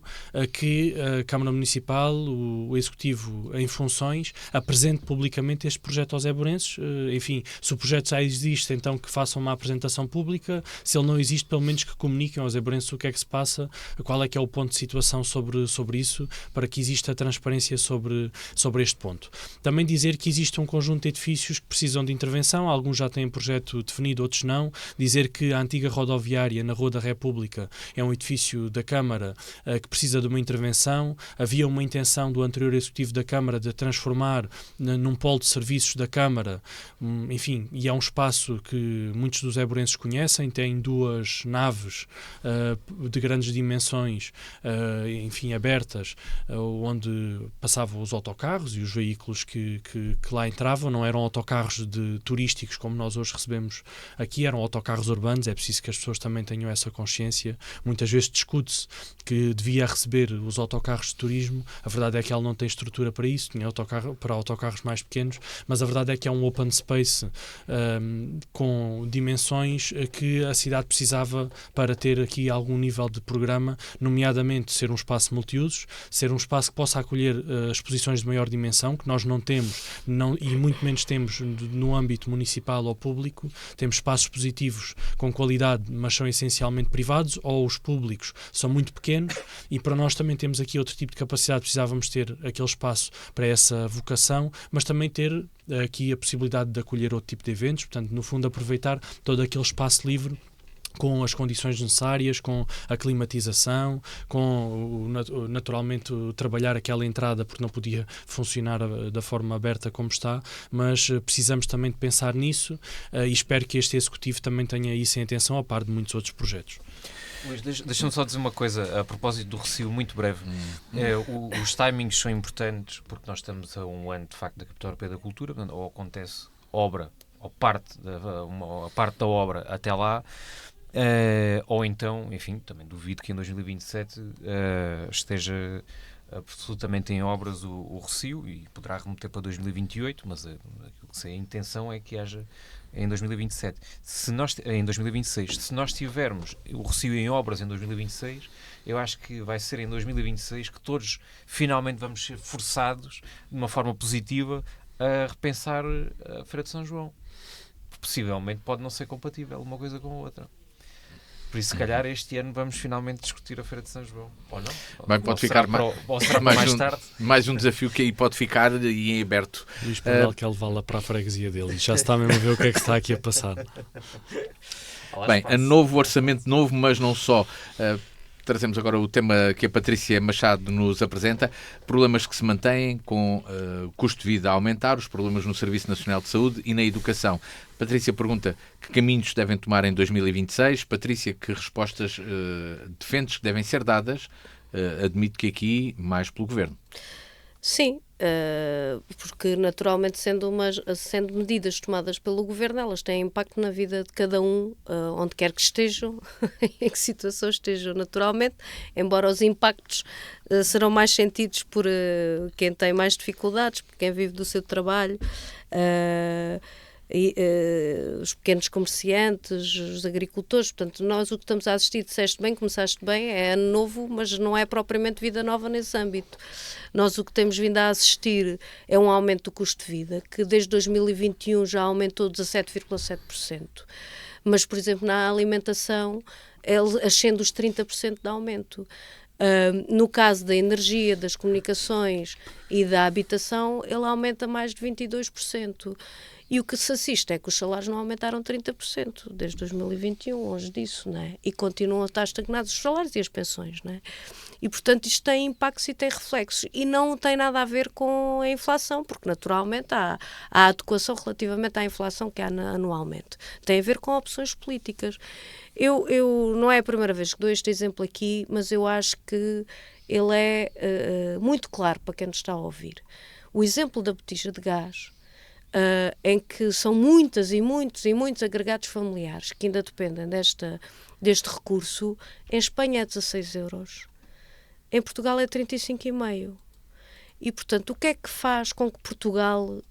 que a Câmara Municipal, o Executivo em funções, apresente publicamente este projeto aos évorenses. Enfim, se o projeto já existe, então que façam uma apresentação pública. Se ele não existe, pelo menos que comuniquem aos évorenses o que é que se passa, qual é que é o ponto de situação sobre isso, para que exista transparência sobre este ponto. Também dizer que existe um conjunto de edifícios que precisam de intervenção, alguns já têm projeto definido, outros não. Dizer que a antiga rodoviária na Rua da República é um edifício da Câmara que precisa de uma intervenção. Havia uma intenção do anterior Executivo da Câmara de transformar num polo de serviços da Câmara, enfim, e é um espaço que muitos dos évorenses conhecem, tem 2 naves de grandes dimensões, enfim, abertas, onde passavam os autocarros e os veículos que lá entravam. Não eram autocarros de turísticos como nós hoje recebemos aqui, eram autocarros urbanos. É preciso que as pessoas também tenham essa consciência. Muitas vezes discute-se que devia receber os autocarros de turismo. A verdade é que ela não tem estrutura para isso, tinha para autocarros mais pequenos, mas a verdade é que é um open space com dimensões que a cidade precisava para ter aqui algum nível de programa, nomeadamente ser um espaço multiusos, ser um espaço que possa acolher exposições de maior dimensão, que nós não temos e muito menos temos no âmbito municipal ou público. Temos espaços expositivos com qualidade, mas são essencialmente privados, ou os públicos são muito pequenos, e para nós também temos aqui outro tipo de capacidade. Precisávamos ter aquele espaço para essa vocação, mas também ter aqui a possibilidade de acolher outro tipo de eventos, portanto, no fundo, aproveitar todo aquele espaço livre com as condições necessárias, com a climatização, com naturalmente trabalhar aquela entrada, porque não podia funcionar da forma aberta como está, mas precisamos também de pensar nisso e espero que este Executivo também tenha isso em atenção, a par de muitos outros projetos. Luís, deixa-me só dizer uma coisa a propósito do Recio, muito breve. Os timings são importantes porque nós estamos a um ano, de facto, da Capital Europeia da Cultura, portanto, ou acontece obra, ou parte da obra até lá, ou então, enfim, também duvido que em 2027 esteja absolutamente em obras o Recio, e poderá remeter para 2028, mas aquilo que sei, a intenção é que haja em 2027. Em 2026, se nós tivermos o Recio em obras em 2026, eu acho que vai ser em 2026 que todos finalmente vamos ser forçados, de uma forma positiva, a repensar a Feira de São João. possivelmente pode não ser compatível uma coisa com a outra. Por isso, se calhar, este ano vamos finalmente discutir a Feira de São João. Ou não? Bem, pode ficar ou será para mais tarde? Mais um desafio que aí pode ficar e em aberto. Luís Pardal quer levá-la para a freguesia dele. Já se está mesmo a ver o que é que está aqui a passar. Bem, a novo orçamento novo, mas não só. Trazemos agora o tema que a Patrícia Machado nos apresenta. Problemas que se mantêm com o custo de vida a aumentar, os problemas no Serviço Nacional de Saúde e na educação. Patrícia pergunta que caminhos devem tomar em 2026. Patrícia, que respostas defendes que devem ser dadas? Admito que aqui mais pelo Governo. Sim, porque naturalmente sendo medidas tomadas pelo Governo, elas têm impacto na vida de cada um, onde quer que estejam, em que situação estejam naturalmente, embora os impactos serão mais sentidos por quem tem mais dificuldades, por quem vive do seu trabalho, os pequenos comerciantes, os agricultores. Portanto, nós o que estamos a assistir, disseste bem, começaste bem, é ano novo, mas não é propriamente vida nova nesse âmbito. Nós o que temos vindo a assistir é um aumento do custo de vida, que desde 2021 já aumentou 17,7%. Mas, por exemplo, na alimentação, ele ascende os 30% de aumento. No caso da energia, das comunicações e da habitação, ele aumenta mais de 22%. E o que se assiste é que os salários não aumentaram 30% desde 2021, longe disso, não é? E continuam a estar estagnados os salários e as pensões, não é? E, portanto, isto tem impactos e tem reflexos. E não tem nada a ver com a inflação, porque, naturalmente, há adequação relativamente à inflação que há anualmente. Tem a ver com opções políticas. Eu não é a primeira vez que dou este exemplo aqui, mas eu acho que ele é muito claro para quem nos está a ouvir. O exemplo da botija de gás, em que são muitas e muitos agregados familiares que ainda dependem deste recurso. Em Espanha é 16 euros, em Portugal é 35,5. E, portanto, o que é que faz com que Portugal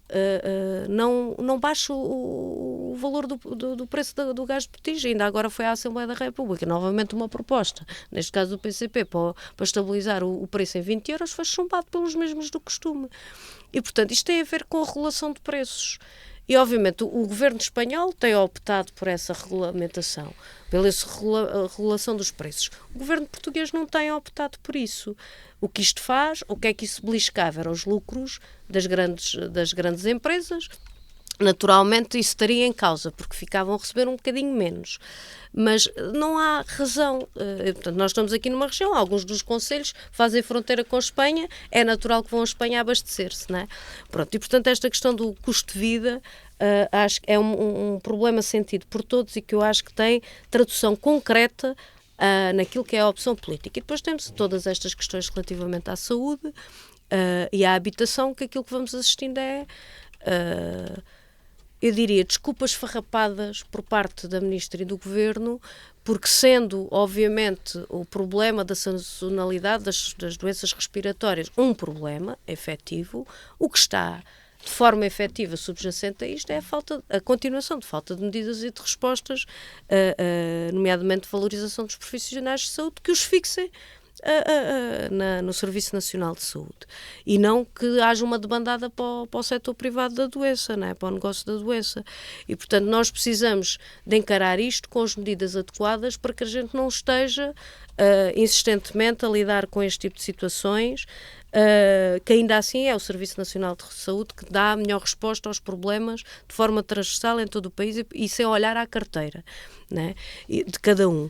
não baixe o valor do preço do gás de botija? Ainda agora foi à Assembleia da República, novamente uma proposta, neste caso do PCP, para estabilizar o preço em 20 euros, foi chumbado pelos mesmos do costume. E, portanto, isto tem a ver com a regulação de preços. E, obviamente, o governo espanhol tem optado por essa regulamentação, pela regulação dos preços. O governo português não tem optado por isso. O que isto faz, o que é que isso beliscava? Eram os lucros das grandes empresas. Naturalmente, isso estaria em causa, porque ficavam a receber um bocadinho menos. Mas não há razão. Portanto, nós estamos aqui numa região, alguns dos concelhos fazem fronteira com a Espanha, é natural que vão a Espanha abastecer-se, não é? Pronto, e, portanto, esta questão do custo de vida acho que é um problema sentido por todos e que eu acho que tem tradução concreta naquilo que é a opção política. E depois temos todas estas questões relativamente à saúde e à habitação, que aquilo que vamos assistindo é... eu diria, desculpas farrapadas por parte da Ministra e do Governo, porque sendo, obviamente, o problema da sazonalidade das doenças respiratórias um problema efetivo, o que está de forma efetiva subjacente a isto é a continuação de falta de medidas e de respostas, nomeadamente de valorização dos profissionais de saúde, que os fixem no Serviço Nacional de Saúde e não que haja uma demandada para o setor privado da doença, não é? Para o negócio da doença. E, portanto, nós precisamos de encarar isto com as medidas adequadas para que a gente não esteja insistentemente a lidar com este tipo de situações, que ainda assim é o Serviço Nacional de Saúde que dá a melhor resposta aos problemas de forma transversal em todo o país e sem olhar à carteira, né, de cada um,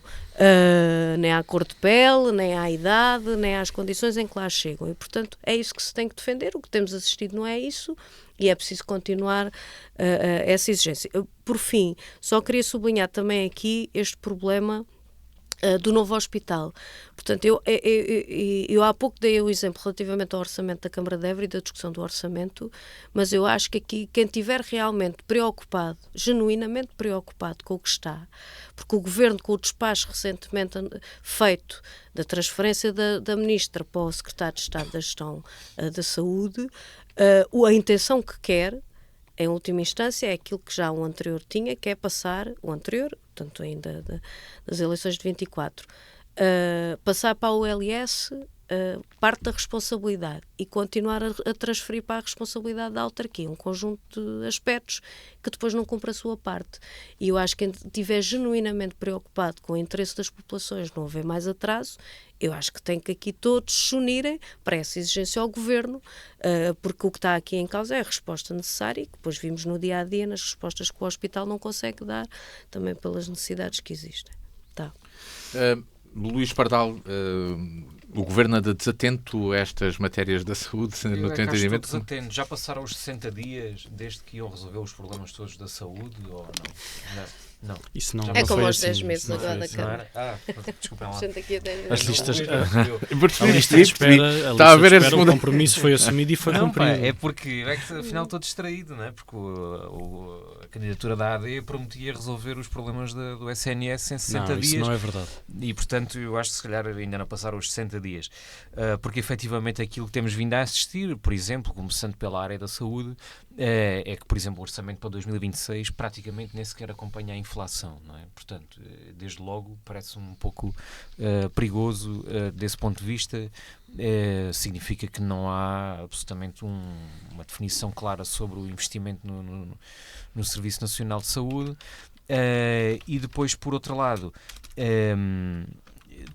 nem à cor de pele, nem à idade, nem às condições em que lá chegam. E, portanto, é isso que se tem que defender. O que temos assistido não é isso e é preciso continuar essa exigência. Por fim, só queria sublinhar também aqui este problema do novo hospital. Portanto, eu há pouco dei o exemplo relativamente ao orçamento da Câmara de Évora e da discussão do orçamento, mas eu acho que aqui quem estiver realmente preocupado, genuinamente preocupado com o que está, porque o Governo, com o despacho recentemente feito da transferência da Ministra para o Secretário de Estado da Gestão da Saúde, a intenção que quer, em última instância, é aquilo que já o anterior tinha, que é passar, o anterior, portanto ainda das eleições de 24, passar para a OLS parte da responsabilidade e continuar a transferir para a responsabilidade da autarquia um conjunto de aspectos que depois não cumpre a sua parte. E eu acho que quem estiver genuinamente preocupado com o interesse das populações, não haver mais atraso, eu acho que tem que aqui todos se unirem para essa exigência ao Governo, porque o que está aqui em causa é a resposta necessária, e que depois vimos no dia-a-dia nas respostas que o hospital não consegue dar, também pelas necessidades que existem. Tá. Luís Pardal, o Governo anda desatento a estas matérias da saúde, no teu entendimento? Desatento. Já passaram os 60 dias desde que iam resolver os problemas todos da saúde ou não? Não. Isso não, é como aos assim, 10 meses agora da Câmara. Desculpem lá. As listas, a lista de espera, o compromisso foi assumido e foi cumprido. É porque afinal estou distraído, não é? Porque a candidatura da AD prometia resolver os problemas do SNS em 60 dias. Isso não é verdade. E portanto eu acho que se calhar ainda não passaram os 60 dias. Porque efetivamente aquilo que temos vindo a assistir, por exemplo, começando pela área da saúde, é que, por exemplo, o orçamento para 2026 praticamente nem sequer acompanha a inflação, não é? Portanto, desde logo parece um pouco perigoso desse ponto de vista. Significa que não há absolutamente uma definição clara sobre o investimento no Serviço Nacional de Saúde. E depois, por outro lado,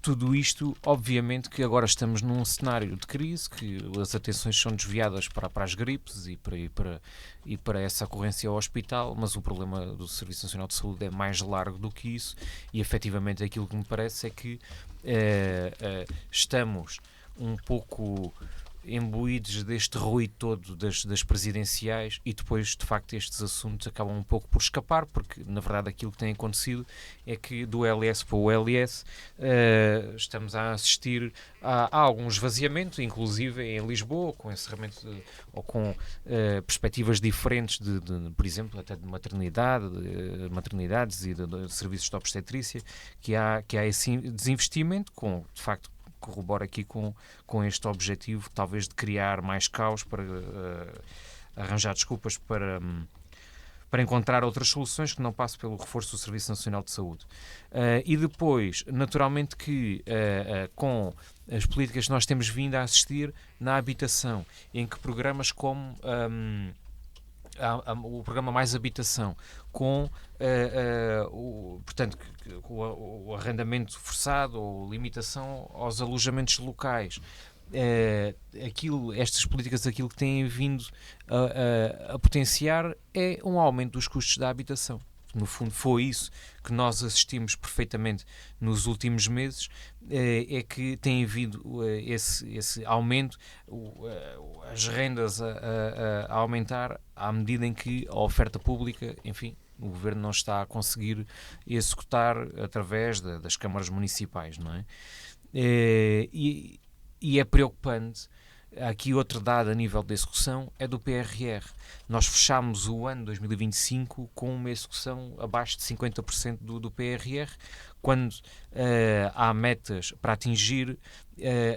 tudo isto, obviamente que agora estamos num cenário de crise, que as atenções são desviadas para as gripes e para essa ocorrência ao hospital, mas o problema do Serviço Nacional de Saúde é mais largo do que isso, e efetivamente aquilo que me parece é que estamos um pouco imbuídos deste ruído todo das presidenciais, e depois de facto estes assuntos acabam um pouco por escapar, porque na verdade aquilo que tem acontecido é que do LS para o LS estamos a assistir a algum esvaziamento, inclusive em Lisboa, com encerramento ou com perspectivas diferentes de, por exemplo, até de maternidades e de serviços de obstetrícia, que há esse desinvestimento, com de facto corrobora aqui com este objetivo, talvez de criar mais caos, para arranjar desculpas para encontrar outras soluções que não passem pelo reforço do Serviço Nacional de Saúde. E depois, naturalmente que com as políticas que nós temos vindo a assistir na habitação, em que programas como o programa Mais Habitação, com portanto, o arrendamento forçado ou limitação aos alojamentos locais, estas políticas, aquilo que têm vindo a potenciar é um aumento dos custos da habitação. No fundo, foi isso que nós assistimos perfeitamente nos últimos meses, é que tem havido esse aumento, as rendas a aumentar à medida em que a oferta pública, enfim, o Governo não está a conseguir executar através das câmaras municipais, não é? E é preocupante. Aqui outro dado a nível de execução é do PRR. Nós fechámos o ano 2025 com uma execução abaixo de 50% do PRR, quando há metas para atingir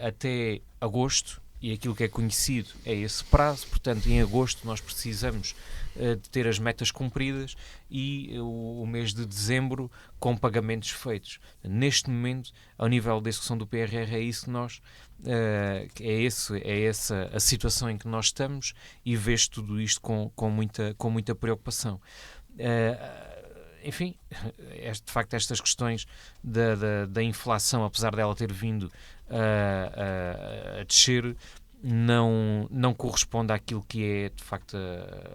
até agosto, e aquilo que é conhecido é esse prazo. Portanto, em agosto nós precisamos de ter as metas cumpridas, e o mês de dezembro com pagamentos feitos. Neste momento, ao nível da execução do PRR, é isso que nós é essa a situação em que nós estamos, e vejo tudo isto com muita preocupação. Enfim, de facto, estas questões da inflação, apesar dela ter vindo a descer, não corresponde àquilo que é de facto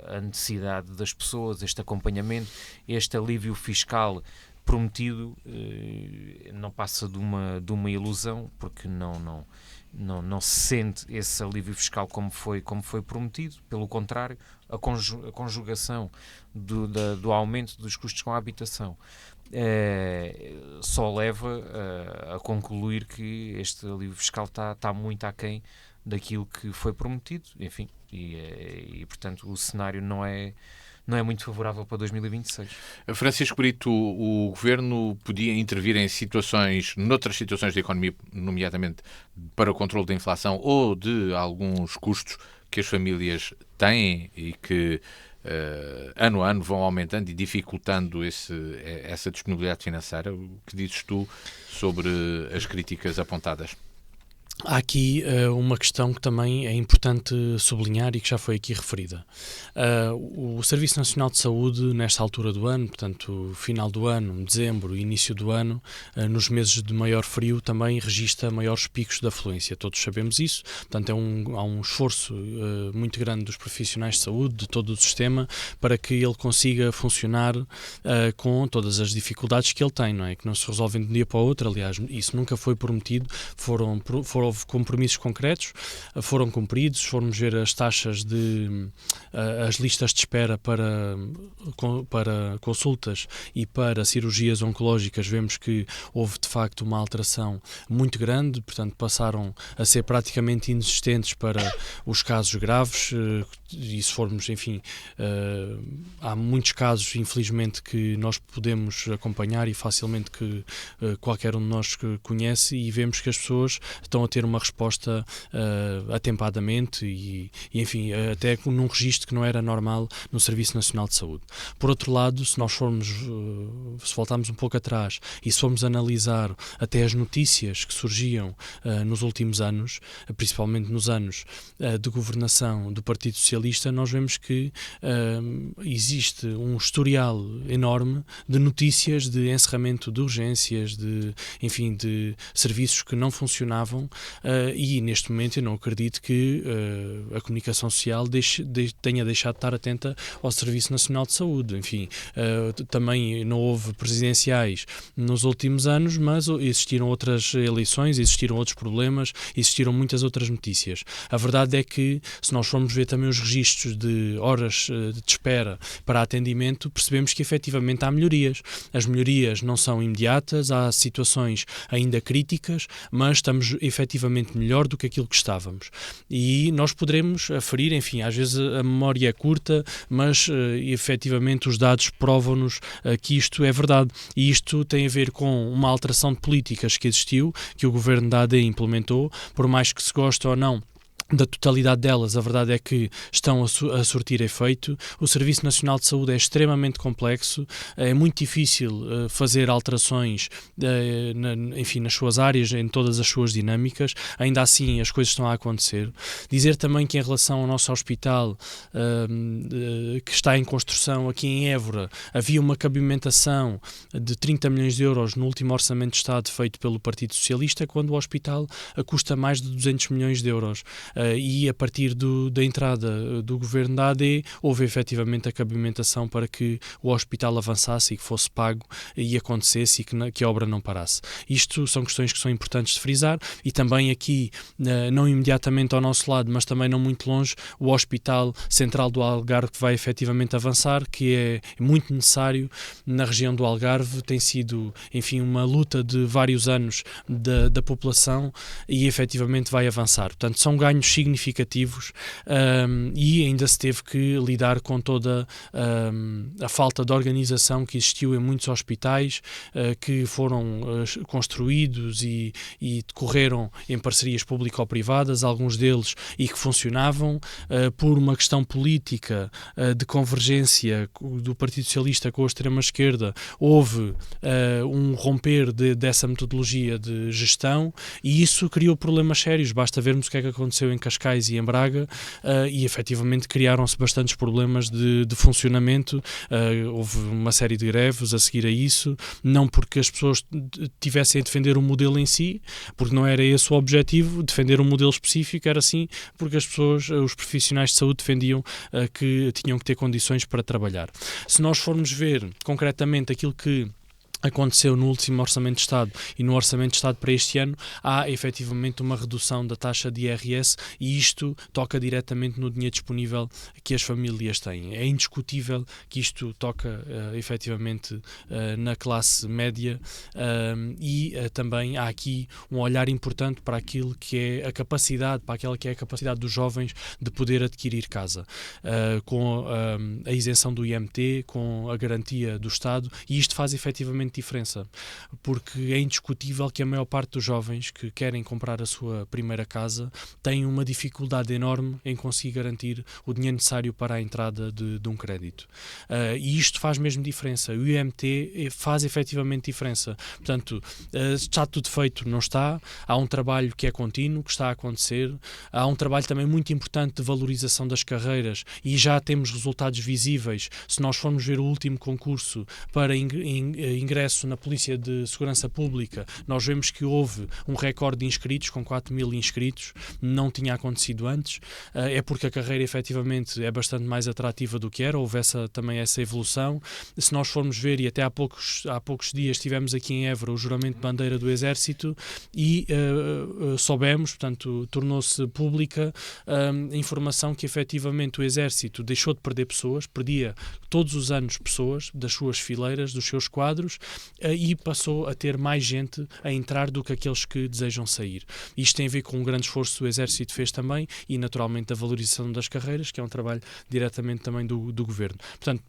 a necessidade das pessoas, este acompanhamento, este alívio fiscal prometido. Não passa de uma ilusão, porque não se sente esse alívio fiscal como foi prometido. Pelo contrário, a conjugação do aumento dos custos com a habitação só leva a concluir que este alívio fiscal está muito aquém daquilo que foi prometido, enfim, e portanto o cenário não é muito favorável para 2026. Francisco Brito, o Governo podia intervir noutras situações da economia, nomeadamente para o controle da inflação ou de alguns custos que as famílias têm e que ano a ano vão aumentando e dificultando essa disponibilidade financeira. O que dizes tu sobre as críticas apontadas? Há aqui uma questão que também é importante sublinhar e que já foi aqui referida. O Serviço Nacional de Saúde, nesta altura do ano, portanto, final do ano, dezembro, início do ano, nos meses de maior frio, também registra maiores picos de afluência. Todos sabemos isso. Portanto, há um esforço muito grande dos profissionais de saúde, de todo o sistema, para que ele consiga funcionar com todas as dificuldades que ele tem, não é? Que não se resolvem de um dia para o outro. Aliás, isso nunca foi prometido. Houve compromissos concretos, foram cumpridos. Se formos ver as taxas as listas de espera para consultas e para cirurgias oncológicas, vemos que houve de facto uma alteração muito grande, portanto passaram a ser praticamente inexistentes para os casos graves, e se formos, enfim, há muitos casos, infelizmente, que nós podemos acompanhar e facilmente que qualquer um de nós conhece, e vemos que as pessoas estão a ter uma resposta atempadamente e, enfim, até num registro que não era normal no Serviço Nacional de Saúde. Por outro lado, se voltarmos um pouco atrás e se formos analisar até as notícias que surgiam nos últimos anos, principalmente nos anos de governação do Partido Socialista, nós vemos que existe um historial enorme de notícias de encerramento de urgências, de serviços que não funcionavam, e neste momento eu não acredito que a comunicação social tenha deixado de estar atenta ao Serviço Nacional de Saúde. Enfim, também não houve presidenciais nos últimos anos, mas existiram outras eleições, existiram outros problemas, existiram muitas outras notícias. A verdade é que, se nós formos ver também os registros de horas de espera para atendimento, percebemos que efetivamente há melhorias. As melhorias não são imediatas, há situações ainda críticas, mas estamos efetivamente melhor do que aquilo que estávamos. E nós poderemos aferir, enfim, às vezes a memória é curta, mas efetivamente os dados provam-nos que isto é verdade. E isto tem a ver com uma alteração de políticas que existiu, que o governo da AD implementou, por mais que se goste ou não da totalidade delas, a verdade é que estão a surtir efeito. O Serviço Nacional de Saúde é extremamente complexo, é muito difícil fazer alterações nas suas áreas, em todas as suas dinâmicas. Ainda assim, as coisas estão a acontecer. Dizer também que, em relação ao nosso hospital, que está em construção aqui em Évora, havia uma cabimentação de 30 milhões de euros no último Orçamento de Estado feito pelo Partido Socialista, quando o hospital custa mais de 200 milhões de euros. E a partir da entrada do governo da AD houve efetivamente a cabimentação para que o hospital avançasse e que fosse pago e acontecesse e que a obra não parasse. Isto são questões que são importantes de frisar, e também aqui, não imediatamente ao nosso lado, mas também não muito longe, o Hospital Central do Algarve vai efetivamente avançar, que é muito necessário na região do Algarve. Tem sido, enfim, uma luta de vários anos da população e efetivamente vai avançar. Portanto, são ganhos significativos, e ainda se teve que lidar com toda a falta de organização que existiu em muitos hospitais que foram construídos e decorreram em parcerias público-privadas, alguns deles, e que funcionavam. Por uma questão política de convergência do Partido Socialista com a extrema-esquerda, houve um romper dessa metodologia de gestão, e isso criou problemas sérios. Basta vermos o que é que aconteceu em Cascais e em Braga, e efetivamente criaram-se bastantes problemas de funcionamento. Houve uma série de greves a seguir a isso, não porque as pessoas tivessem a defender o modelo em si, porque não era esse o objetivo, defender um modelo específico, era sim porque as pessoas, os profissionais de saúde, defendiam que tinham que ter condições para trabalhar. Se nós formos ver concretamente aquilo que aconteceu no último Orçamento de Estado e no Orçamento de Estado para este ano, há efetivamente uma redução da taxa de IRS, e isto toca diretamente no dinheiro disponível que as famílias têm. É indiscutível que isto toca efetivamente na classe média, e também há aqui um olhar importante para aquilo que é a capacidade, para aquela que é a capacidade dos jovens de poder adquirir casa, com a isenção do IMT, com a garantia do Estado, e isto faz efetivamente efetivamente diferença, porque é indiscutível que a maior parte dos jovens que querem comprar a sua primeira casa têm uma dificuldade enorme em conseguir garantir o dinheiro necessário para a entrada de um crédito. E isto faz mesmo diferença. O IMT faz efetivamente diferença. Portanto, está tudo feito, não está. Há um trabalho que é contínuo, que está a acontecer. Há um trabalho também muito importante de valorização das carreiras e já temos resultados visíveis. Se nós formos ver o último concurso para ingresso na Polícia de Segurança Pública, nós vemos que houve um recorde de inscritos, com 4.000 inscritos, não tinha acontecido antes. É porque a carreira efetivamente é bastante mais atrativa do que era, houve também essa evolução. Se nós formos ver, e até há poucos dias tivemos aqui em Évora o juramento de bandeira do Exército e soubemos, portanto, tornou-se pública a informação que efetivamente o Exército deixou de perder pessoas, perdia todos os anos pessoas das suas fileiras, dos seus quadros, e passou a ter mais gente a entrar do que aqueles que desejam sair. Isto tem a ver com um grande esforço que o Exército fez também e, naturalmente, a valorização das carreiras, que é um trabalho diretamente também do Governo. Portanto,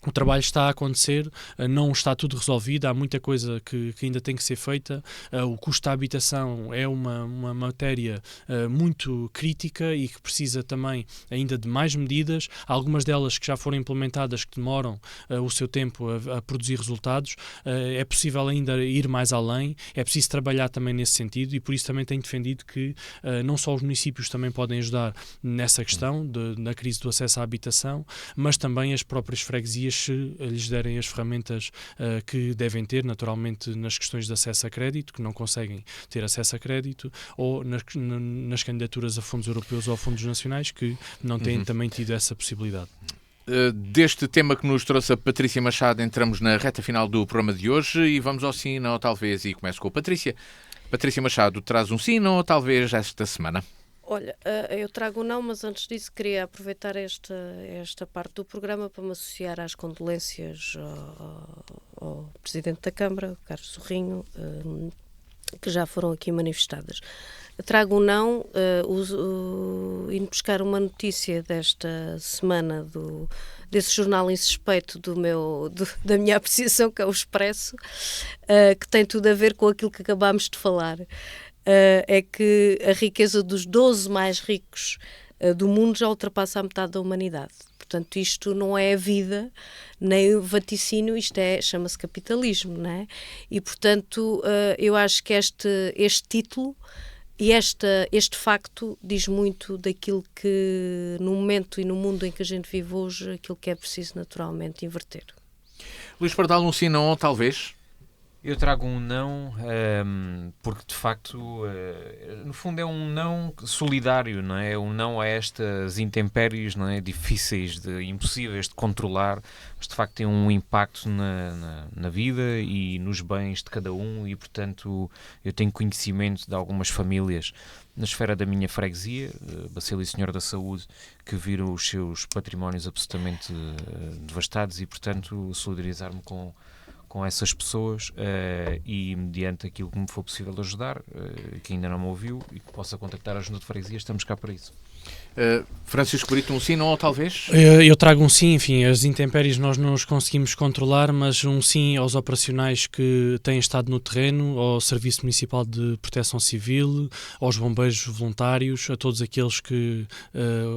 o trabalho está a acontecer, não está tudo resolvido, há muita coisa que ainda tem que ser feita. O custo da habitação é uma matéria muito crítica e que precisa também ainda de mais medidas, algumas delas que já foram implementadas que demoram o seu tempo a produzir resultados. É possível ainda ir mais além, é preciso trabalhar também nesse sentido e por isso também tenho defendido que não só os municípios também podem ajudar nessa questão na crise do acesso à habitação, mas também as próprias freguesias, se lhes derem as ferramentas que devem ter, naturalmente nas questões de acesso a crédito, que não conseguem ter acesso a crédito, ou nas candidaturas a fundos europeus ou a fundos nacionais, que não têm também tido essa possibilidade. Deste tema que nos trouxe a Patrícia Machado, entramos na reta final do programa de hoje e vamos ao sim, não, talvez, e começo com a Patrícia. Patrícia Machado, traz um sim, não, talvez, esta semana? Olha, eu trago não, mas antes disso queria aproveitar esta parte do programa para me associar às condolências ao Presidente da Câmara, Carlos Sorrinho, que já foram aqui manifestadas. Trago um não, indo buscar uma notícia desta semana desse jornal insuspeito da minha apreciação, que é o Expresso, que tem tudo a ver com aquilo que acabámos de falar. É que a riqueza dos 12 mais ricos do mundo já ultrapassa a metade da humanidade. Portanto, isto não é a vida, nem o vaticínio, chama-se capitalismo, não é? E, portanto, eu acho que este título e este facto diz muito daquilo que, no momento e no mundo em que a gente vive hoje, aquilo que é preciso naturalmente inverter. Luís Pardal, um sim, não, talvez? Eu trago um não, porque de facto, no fundo é um não solidário, não é? Um não a estas intempéries, não é? Difíceis, impossíveis de controlar, mas de facto tem um impacto na vida e nos bens de cada um e, portanto, eu tenho conhecimento de algumas famílias na esfera da minha freguesia, Bacila e Senhora da Saúde, que viram os seus patrimónios absolutamente devastados e, portanto, solidarizar-me com essas pessoas e, mediante aquilo que me for possível ajudar, que ainda não me ouviu e que possa contactar a Junta de Freguesia, estamos cá para isso. Francisco Brito, um sim, não, ou talvez? Eu trago um sim, enfim, as intempéries nós não os conseguimos controlar, mas um sim aos operacionais que têm estado no terreno, ao Serviço Municipal de Proteção Civil, aos bombeiros voluntários, a todos aqueles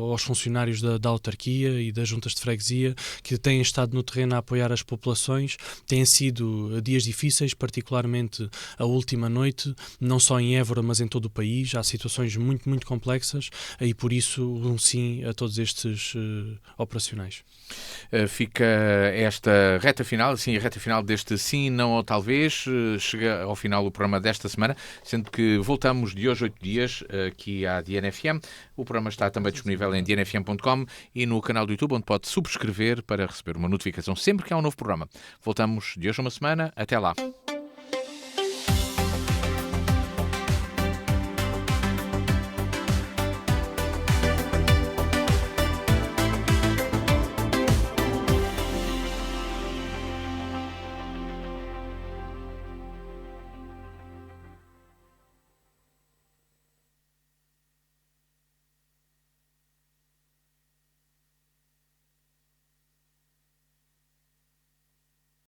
aos funcionários da autarquia e das juntas de freguesia que têm estado no terreno a apoiar as populações. Têm sido dias difíceis, particularmente a última noite, não só em Évora, mas em todo o país. Há situações muito, muito complexas e por isso um sim a todos estes operacionais. Fica esta reta final, sim, a reta final deste sim, não ou talvez. Chega ao final o programa desta semana, sendo que voltamos de hoje 8 dias aqui à DNFM. O programa está também disponível em dnfm.com e no canal do YouTube, onde pode subscrever para receber uma notificação sempre que há um novo programa. Voltamos de hoje a uma semana. Até lá.